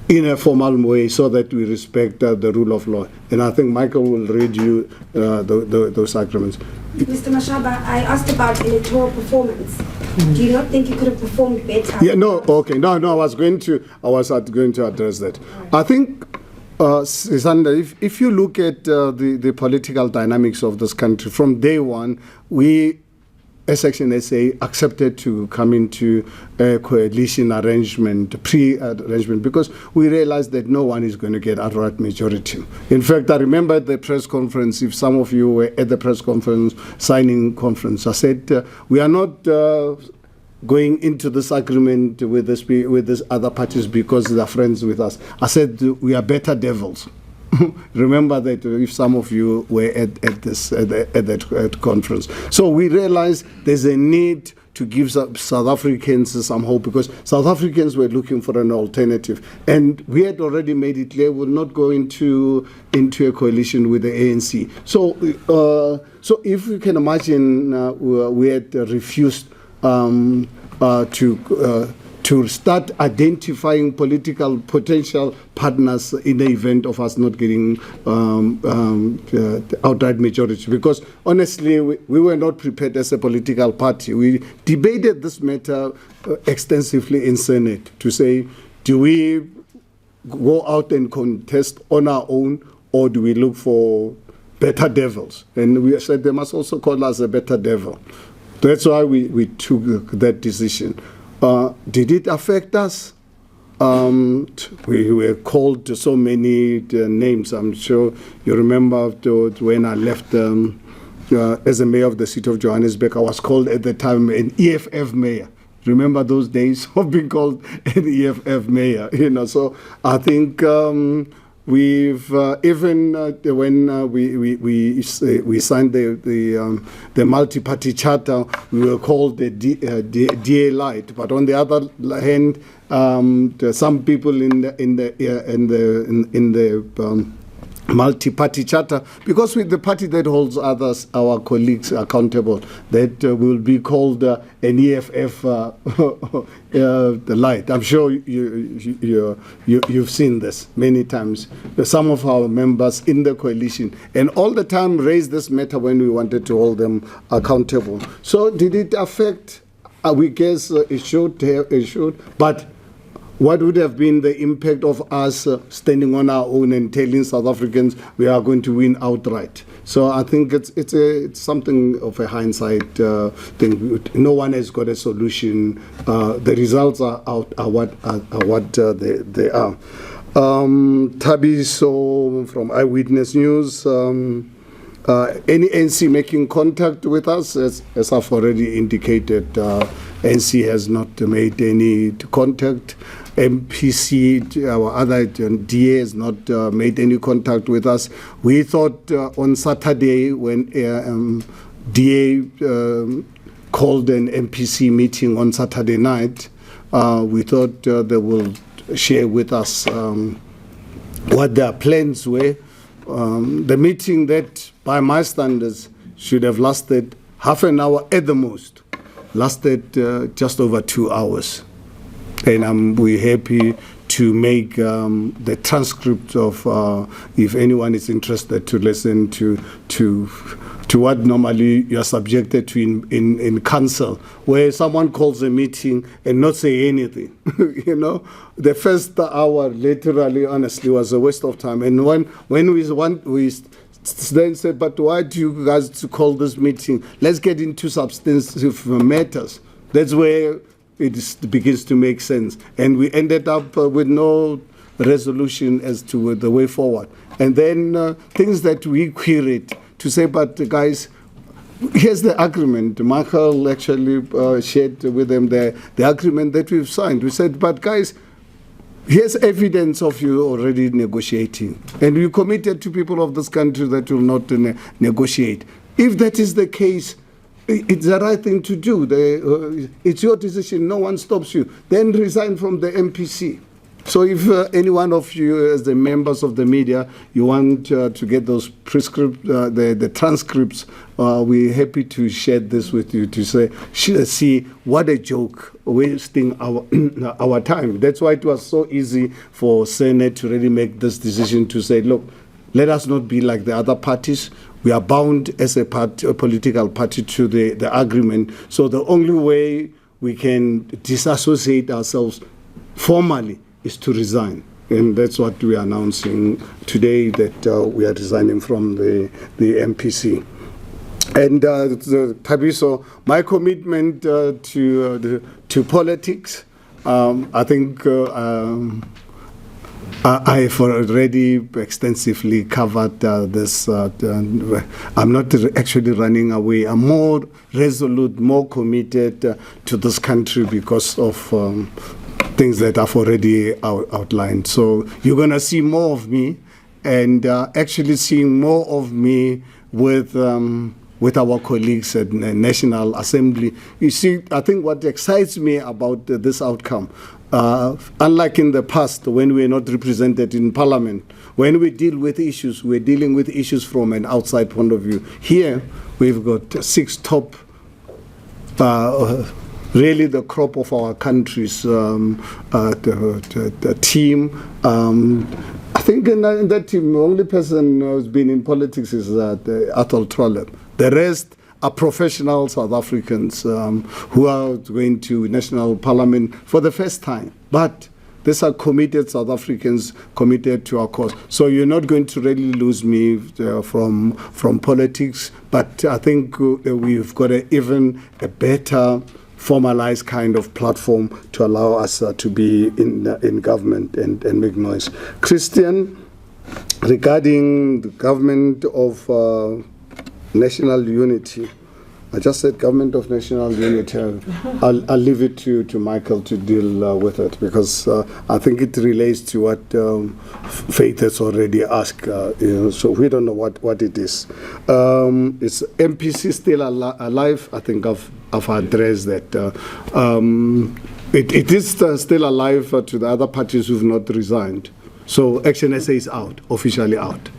in a formal way so that we respect the rule of law. And I think Michael will read you those agreements. Mr. Mashaba, I asked about electoral performance. Do you not think you could have performed better? Yeah, no, okay, no. I was going to address that. Right. I think, Sisanda, if you look at the political dynamics of this country from day one, we, as ActionSA, accepted to come into a coalition arrangement, pre-arrangement, because we realized that no one is going to get outright majority. In fact, I remember at the press conference, if some of you were at the press conference, signing conference, I said, we are not going into this agreement with these other parties because they are friends with us. I said, we are better devils. Remember that if some of you were at that conference. So we realized there's a need to give South Africans some hope, because South Africans were looking for an alternative. And we had already made it clear we'll not go into a coalition with the ANC. So if you can imagine, we had refused to start identifying political potential partners in the event of us not getting outright majority. Because honestly, we were not prepared as a political party. We debated this matter extensively in Senate to say, do we go out and contest on our own, or do we look for better devils? And we said they must also call us a better devil. That's why we took that decision. Did it affect us? We were called to so many names. I'm sure you remember when I left as a mayor of the city of Johannesburg, I was called at the time an EFF mayor. Remember those days of being called an EFF mayor? So I think we've even when we signed the multi-party charter, we were called the DA Light. But on the other hand, some people in the multi-party charter, because with the party that holds our colleagues accountable, that will be called an EFF the light. I'm sure you've seen this many times. Some of our members in the coalition, and all the time raised this matter when we wanted to hold them accountable. So did it affect? We guess it should, but what would have been the impact of us standing on our own and telling South Africans we are going to win outright? So I think it's something of a hindsight thing. No one has got a solution. The results are what they are. Tabiso from Eyewitness News. Any NC making contact with us? As I've already indicated, NC has not made any contact. MPC, our other DA, has not made any contact with us. We thought on Saturday when DA called an MPC meeting on Saturday night, we thought they will share with us what their plans were. The meeting that, by my standards, should have lasted half an hour at the most, lasted just over 2 hours. And we're happy to make the transcript of, if anyone is interested to listen to what normally you're subjected to in council, where someone calls a meeting and not say anything. The first hour, literally, honestly, was a waste of time. And when we then said, but why do you guys to call this meeting? Let's get into substantive matters. That's where it begins to make sense. And we ended up with no resolution as to the way forward. And then things that we queried to say, but guys, here's the agreement. Michael actually shared with them the agreement that we've signed. We said, but guys, here's evidence of you already negotiating. And we committed to people of this country that will not negotiate. If that is the case, it's the right thing to do. It's your decision. No one stops you. Then resign from the MPC. So if any one of you, as the members of the media, you want to get those the transcripts, we're happy to share this with you to say, see what a joke, wasting our time. That's why it was so easy for Senate to really make this decision to say, look, let us not be like the other parties. We are bound as a political party to the agreement. So the only way we can disassociate ourselves formally is to resign. And that's what we are announcing today, that we are resigning from the MPC. And Thabiso, my commitment to politics, I think I've already extensively covered this. I'm not actually running away. I'm more resolute, more committed to this country because of things that I've already outlined. So you're going to see more of me, and actually seeing more of me with our colleagues at the National Assembly. You see, I think what excites me about this outcome, unlike in the past when we were not represented in Parliament, when we deal with issues, we're dealing with issues from an outside point of view. Here, we've got 6 top really the crop of our country's the team. I think in that team, the only person who's been in politics is Athol Trollip. The rest are professional South Africans who are going to national parliament for the first time. But these are committed South Africans committed to our cause. So you're not going to really lose me from politics. But I think we've got even a better formalized kind of platform to allow us to be in government and make noise. Christian, regarding the government of national unity, I just said government of national unity. I'll leave it to Michael to deal with it, because I think it relates to what Faith has already asked. So we don't know what it is. Is MPC still alive? I think I've addressed that. It is still alive to the other parties who've not resigned. So ActionSA is out, officially out.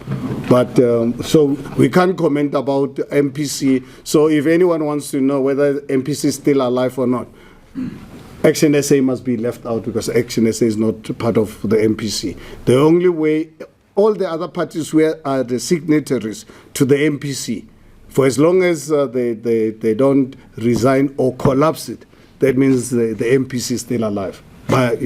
But so we can't comment about MPC. So if anyone wants to know whether MPC is still alive or not, ActionSA must be left out, because ActionSA is not part of the MPC. The only way, all the other parties are the signatories to the MPC. For as long as they don't resign or collapse it, that means the MPC is still alive. But,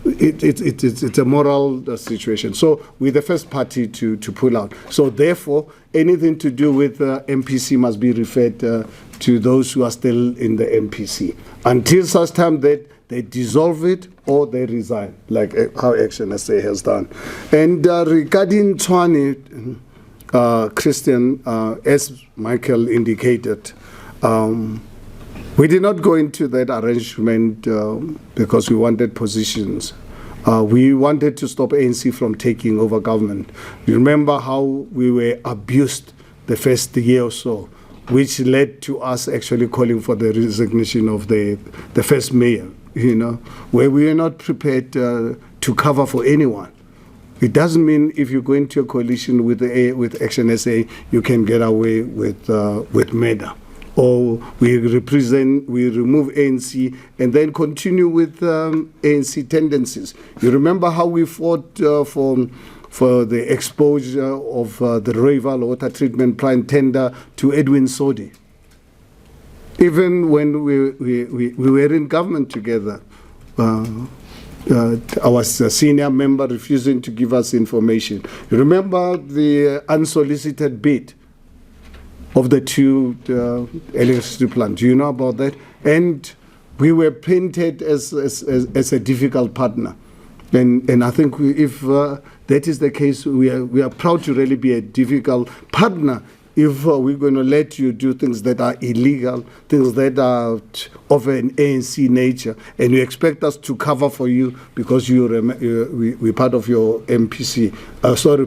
it's a moral situation. So we're the first party to pull out. So therefore, anything to do with MPC must be referred to those who are still in the MPC until such time that they dissolve it or they resign, like how ActionSA has done. And regarding Tshwane, Christian, as Michael indicated, we did not go into that arrangement because we wanted positions. We wanted to stop ANC from taking over government. You remember how we were abused the first year or so, which led to us actually calling for the resignation of the first mayor, where we were not prepared to cover for anyone. It doesn't mean if you go into a coalition with ActionSA, you can get away with murder. Or we remove ANC and then continue with ANC tendencies. You remember how we fought for the exposure of the Withdrawal water treatment plant tender to Edwin Sodi. Even when we were in government together, our senior member refusing to give us information. You remember the unsolicited bid of the two electricity plants? Do you know about that? And we were painted as a difficult partner. And I think if that is the case, we are proud to really be a difficult partner if we're going to let you do things that are illegal, things that are of an ANC nature, and you expect us to cover for you because we're part of your MPC,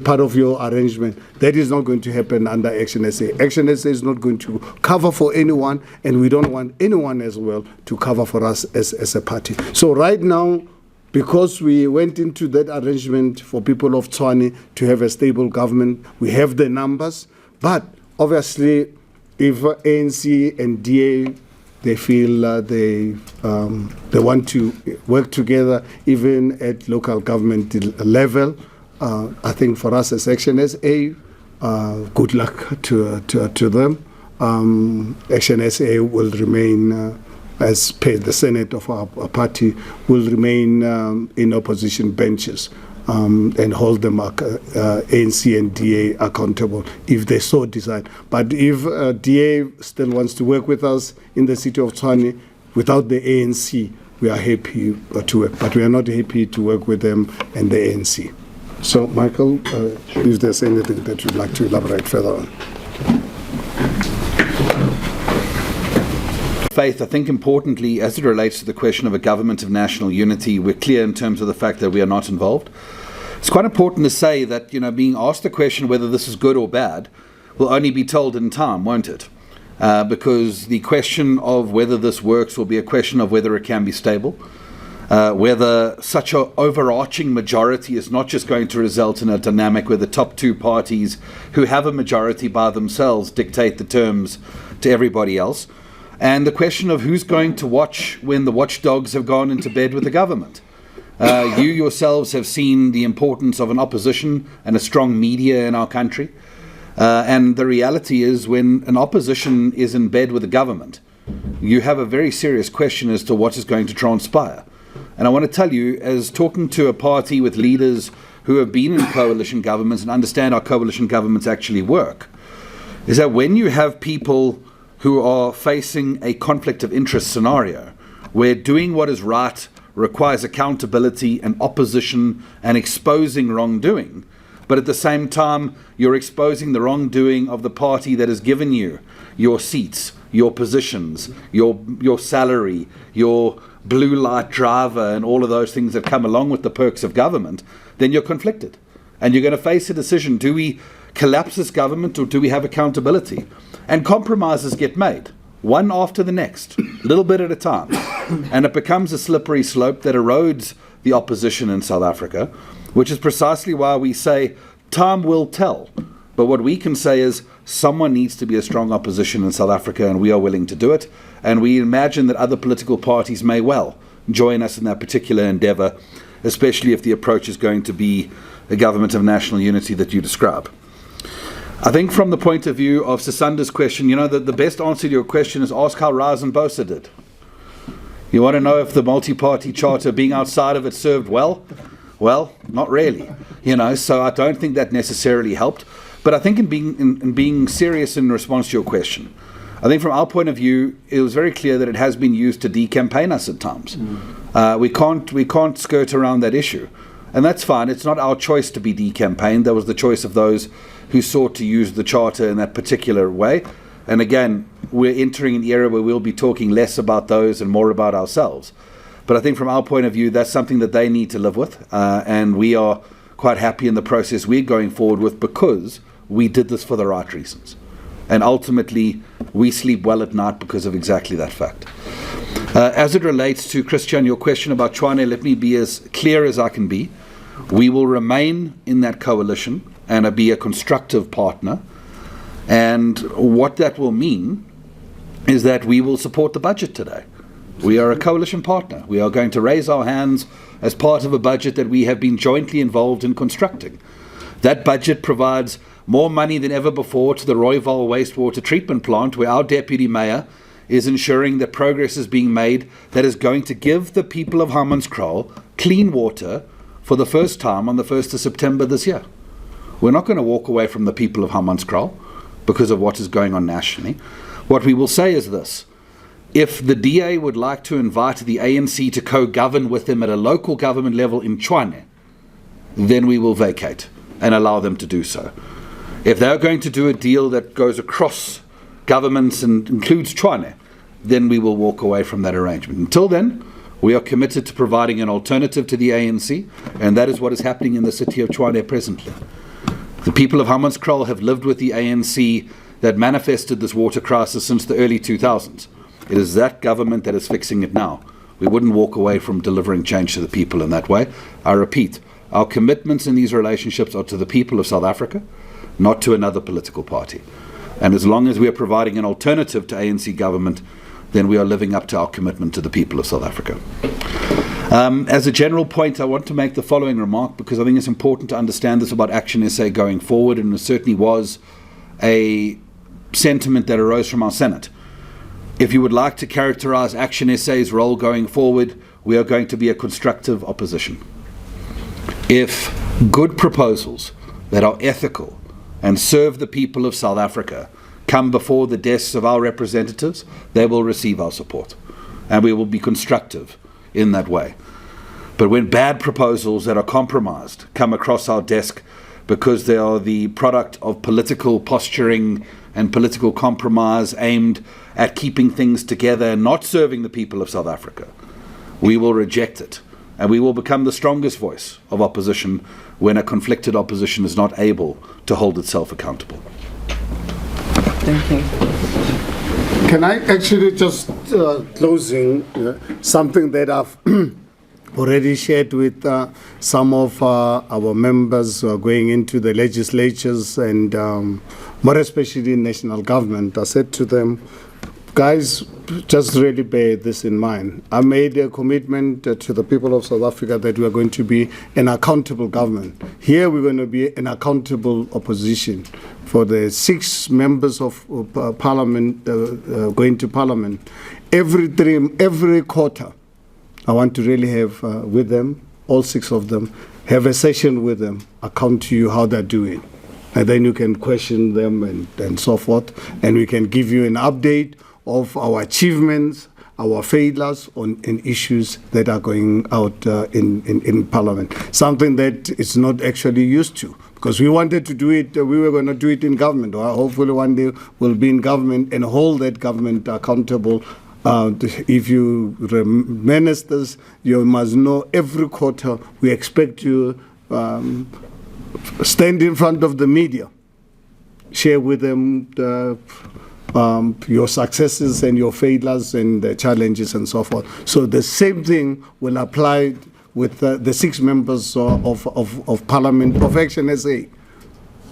part of your arrangement. That is not going to happen under ActionSA. ActionSA is not going to cover for anyone, and we don't want anyone as well to cover for us as a party. So right now, because we went into that arrangement for people of Tshwane to have a stable government, we have the numbers, but obviously, if ANC and DA, they feel they want to work together, even at local government level, I think for us as ActionSA, good luck to them. ActionSA will remain, as per the Senate of our party, will remain in opposition benches. And hold them ANC and DA accountable if they so decide. But if DA still wants to work with us in the city of Tshwane without the ANC, we are happy to work. But we are not happy to work with them and the ANC. So, Michael, if there's anything that you'd like to elaborate further on. Faith, I think importantly, as it relates to the question of a government of national unity, we're clear in terms of the fact that we are not involved. It's quite important to say that, being asked the question whether this is good or bad will only be told in time, won't it? Because the question of whether this works will be a question of whether it can be stable, whether such an overarching majority is not just going to result in a dynamic where the top two parties who have a majority by themselves dictate the terms to everybody else, and the question of who's going to watch when the watchdogs have gone into bed with the government. You yourselves have seen the importance of an opposition and a strong media in our country. And the reality is when an opposition is in bed with the government, you have a very serious question as to what is going to transpire. And I want to tell you, as talking to a party with leaders who have been in coalition governments and understand how coalition governments actually work, is that when you have people who are facing a conflict of interest scenario, where doing what is right requires accountability and opposition and exposing wrongdoing, but at the same time, you're exposing the wrongdoing of the party that has given you your seats, your positions, your salary, your blue light driver, and all of those things that come along with the perks of government, then you're conflicted. And you're going to face a decision. Do we collapse this government or do we have accountability? And compromises get made, one after the next, a little bit at a time. And it becomes a slippery slope that erodes the opposition in South Africa, which is precisely why we say time will tell. But what we can say is someone needs to be a strong opposition in South Africa, and we are willing to do it. And we imagine that other political parties may well join us in that particular endeavor, especially if the approach is going to be a government of national unity that you describe. I think from the point of view of Sisanda's question, the best answer to your question is ask how Rise and Bosa did. You want to know if the multi-party charter being outside of it served well? Well, not really. So I don't think that necessarily helped. But I think in being serious in response to your question, I think from our point of view, it was very clear that it has been used to decampaign us at times. We can't skirt around that issue. And that's fine. It's not our choice to be decampaigned. That was the choice of those who sought to use the charter in that particular way. And again, we're entering an era where we'll be talking less about those and more about ourselves. But I think from our point of view, that's something that they need to live with. And we are quite happy in the process we're going forward with because we did this for the right reasons. And ultimately, we sleep well at night because of exactly that fact. As it relates to, Christian, your question about Tshwane, let me be as clear as I can be. We will remain in that coalition and be a constructive partner. And what that will mean is that we will support the budget today. We are a coalition partner. We are going to raise our hands as part of a budget that we have been jointly involved in constructing. That budget provides more money than ever before to the Withdrawal wastewater treatment plant, where our deputy mayor is ensuring that progress is being made that is going to give the people of Hammanskraal clean water for the first time on the 1st of September this year. We're not going to walk away from the people of Hammanskraal because of what is going on nationally. What we will say is this: if the DA would like to invite the ANC to co-govern with them at a local government level in Tshwane, then we will vacate and allow them to do so. If they're going to do a deal that goes across governments and includes Tshwane, then we will walk away from that arrangement. Until then, we are committed to providing an alternative to the ANC, and that is what is happening in the city of Tshwane presently. The people of Hammanskraal have lived with the ANC that manifested this water crisis since the early 2000s. It is that government that is fixing it now. We wouldn't walk away from delivering change to the people in that way. I repeat, our commitments in these relationships are to the people of South Africa, not to another political party. And as long as we are providing an alternative to ANC government, then we are living up to our commitment to the people of South Africa. As a general point, I want to make the following remark, because I think it's important to understand this about ActionSA going forward, and it certainly was a sentiment that arose from our Senate. If you would like to characterize ActionSA's role going forward, we are going to be a constructive opposition. If good proposals that are ethical and serve the people of South Africa come before the desks of our representatives, they will receive our support, and we will be constructive in that way. But when bad proposals that are compromised come across our desk because they are the product of political posturing and political compromise aimed at keeping things together and not serving the people of South Africa, we will reject it, and we will become the strongest voice of opposition when a conflicted opposition is not able to hold itself accountable. Thank you. Can I actually just closing something that I've already shared with some of our members who are going into the legislatures and more especially in national government. I said to them, guys, just really bear this in mind. I made a commitment to the people of South Africa that we are going to be an accountable government. Here we're going to be an accountable opposition. For the 6 members of parliament going to parliament, every quarter, I want to really have with them, all 6 of them, have a session with them, account to you how they're doing. And then you can question them and so forth, and we can give you an update of our achievements, our failures on issues that are going out in Parliament. Something that is not actually used to, because we wanted to do it, we were going to do it in government, or hopefully one day we'll be in government and hold that government accountable. If you ministers, you must know every quarter we expect you stand in front of the media, share with them your successes and your failures and the challenges and so forth. So the same thing will apply with the 6 members of Parliament of ActionSA.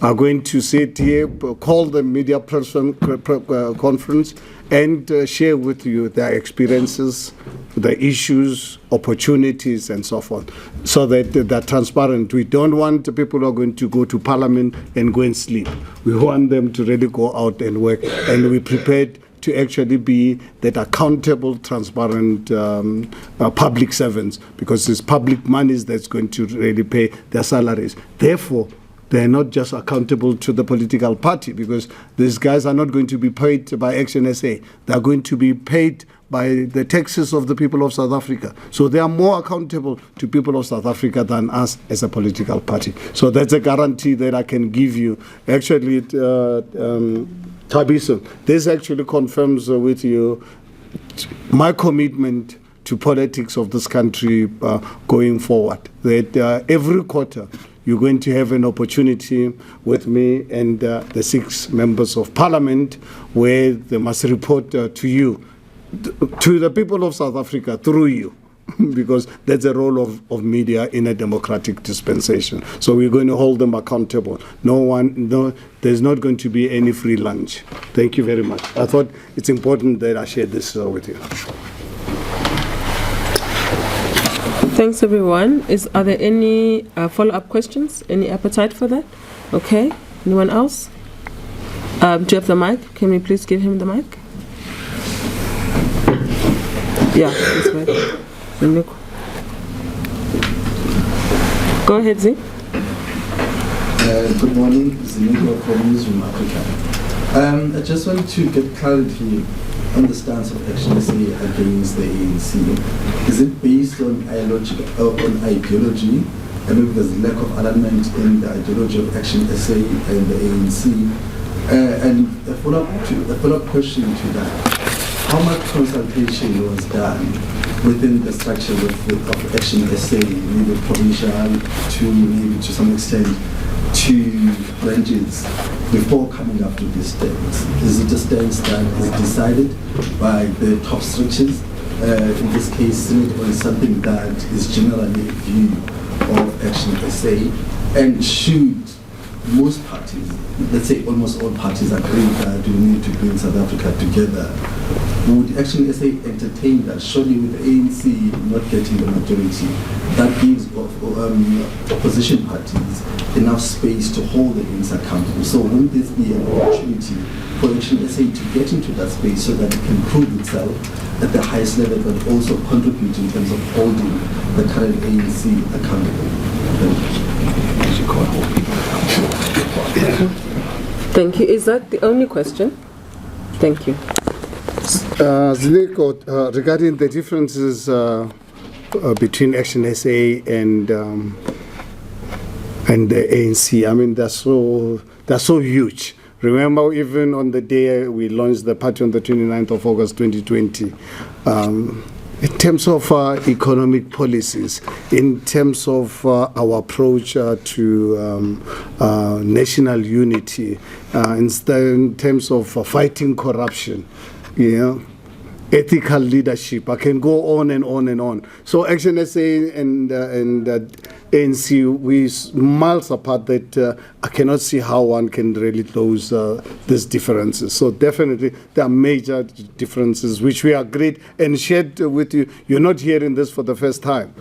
Are going to sit here, call the media conference, and share with you their experiences, the issues, opportunities, and so forth, so that they're transparent. We don't want the people who are going to go to Parliament and go and sleep. We want them to really go out and work, and we're prepared to actually be that accountable, transparent public servants, because it's public monies that's going to really pay their salaries. Therefore, they're not just accountable to the political party, because these guys are not going to be paid by ActionSA. They're going to be paid by the taxes of the people of South Africa. So they are more accountable to people of South Africa than us as a political party. So that's a guarantee that I can give you. Actually, Tabiso, this actually confirms with you my commitment to politics of this country going forward. That every quarter, you're going to have an opportunity with me and the 6 members of Parliament where they must report to you, to the people of South Africa through you, because that's the role of media in a democratic dispensation. So we're going to hold them accountable. There's not going to be any free lunch. Thank you very much. I thought it's important that I share this with you. Thanks, everyone. Are there any follow-up questions? Any appetite for that? Okay. Anyone else? Do you have the mic? Can we please give him the mic? Yeah, this way. Ziniko. Go ahead, Zin. Good morning, Ziniko from Newsroom Africa. I just want to get clarity on the stance of ActionSA against the ANC. Is it based on ideology? And maybe there's a lack of alignment in the ideology of ActionSA and the ANC. And a follow-up question to that. How much consultation was done within the structure of ActionSA, maybe provincial to maybe to some extent to branches before coming up to this stance? Is it a stance that is decided by the top structures, in this case Senate, or is something that is generally a view of ActionSA? And should most parties, let's say almost all parties, agree that we need to bring South Africa together, would ActionSA entertain that? Surely with the ANC not getting the majority, that gives opposition parties enough space to hold the ANC accountable. So wouldn't this be an opportunity for ActionSA to get into that space so that it can prove itself at the highest level, but also contribute in terms of holding the current ANC accountable? Thank you. Is that the only question? Thank you. Ziniko, regarding the differences between ActionSA and the ANC, I mean, they're so huge. Remember, even on the day we launched the party on the 29th of August 2020, in terms of economic policies, in terms of our approach to national unity, in terms of fighting corruption, ethical leadership, I can go on and on and on. So ActionSA and ANC, we miles apart that I cannot see how one can really close these differences. So definitely there are major differences which we agreed and shared with you. You're not hearing this for the first time.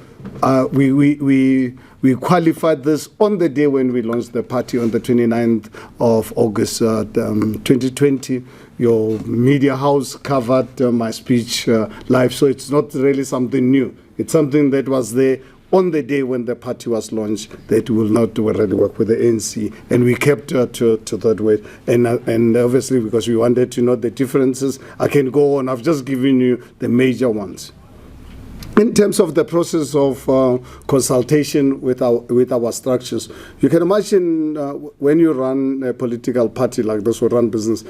We qualified this on the day when we launched the party on the 29th of August 2020. Your media house covered my speech live, so it's not really something new. It's something that was there on the day when the party was launched, that will not already work with the ANC, and we kept to that way. And obviously, because we wanted to know the differences, I can go on. I've just given you the major ones. In terms of the process of consultation with our structures, you can imagine when you run a political party like this or run business,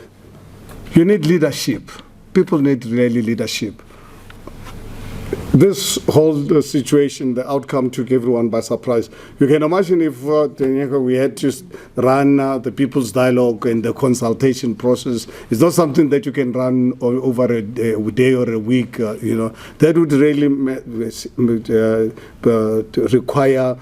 you need leadership. People need really leadership. This whole situation, the outcome took everyone by surprise. You can imagine if we had to run the people's dialogue and the consultation process. It's not something that you can run over a day or a week. That would really require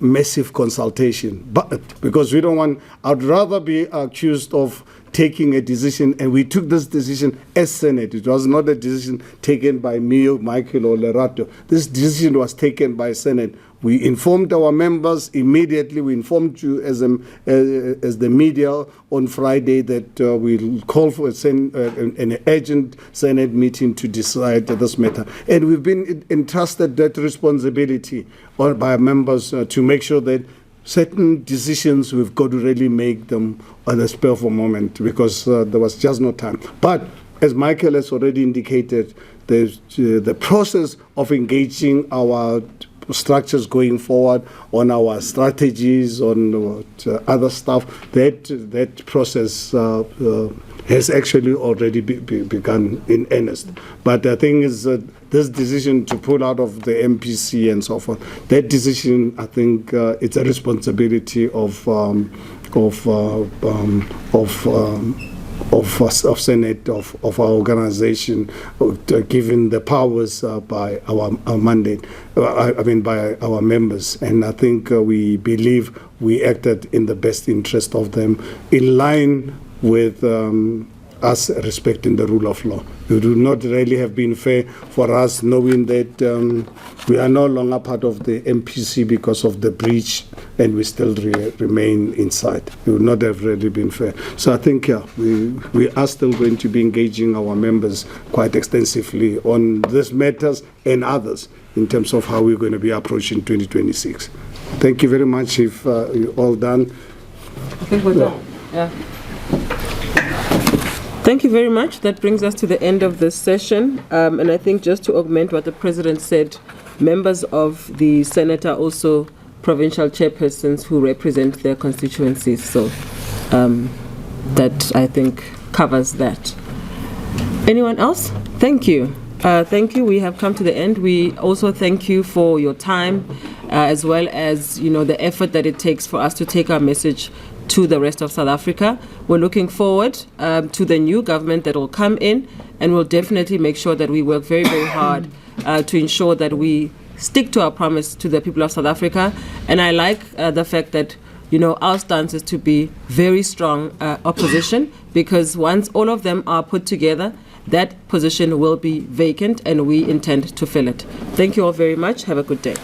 massive consultation. But because we don't want, I'd rather be accused of taking a decision, and we took this decision as Senate. It was not a decision taken by me, Michael, or Lerato. This decision was taken by Senate. We informed our members immediately. We informed you as the media on Friday that we'll call for an urgent Senate meeting to decide this matter. And we've been entrusted that responsibility by members to make sure that certain decisions, we've got to really make them on the spur of a moment, because there was just no time. But as Michael has already indicated, the process of engaging our structures going forward on our strategies, on other stuff, that process has actually already begun in earnest. But the thing is, this decision to pull out of the MPC and so forth, that decision, I think, it's a responsibility of Senate, of our organization, given the powers by our mandate, by our members. And I think we believe we acted in the best interest of them, in line with us respecting the rule of law. It would not really have been fair for us knowing that we are no longer part of the MPC because of the breach and we still remain inside. It would not have really been fair. So I think, yeah, we are still going to be engaging our members quite extensively on these matters and others in terms of how we're going to be approaching 2026. Thank you very much. If you're all done. I think we're done. Yeah. Thank you very much. That brings us to the end of this session. And I think just to augment what the President said, members of the Senate are also provincial chairpersons who represent their constituencies. So that, I think, covers that. Anyone else? Thank you. Thank you. We have come to the end. We also thank you for your time, as well as, the effort that it takes for us to take our message to the rest of South Africa. We're looking forward to the new government that will come in, and we'll definitely make sure that we work very, very hard to ensure that we stick to our promise to the people of South Africa. And I like the fact that, our stance is to be very strong opposition, because once all of them are put together, that position will be vacant and we intend to fill it. Thank you all very much. Have a good day.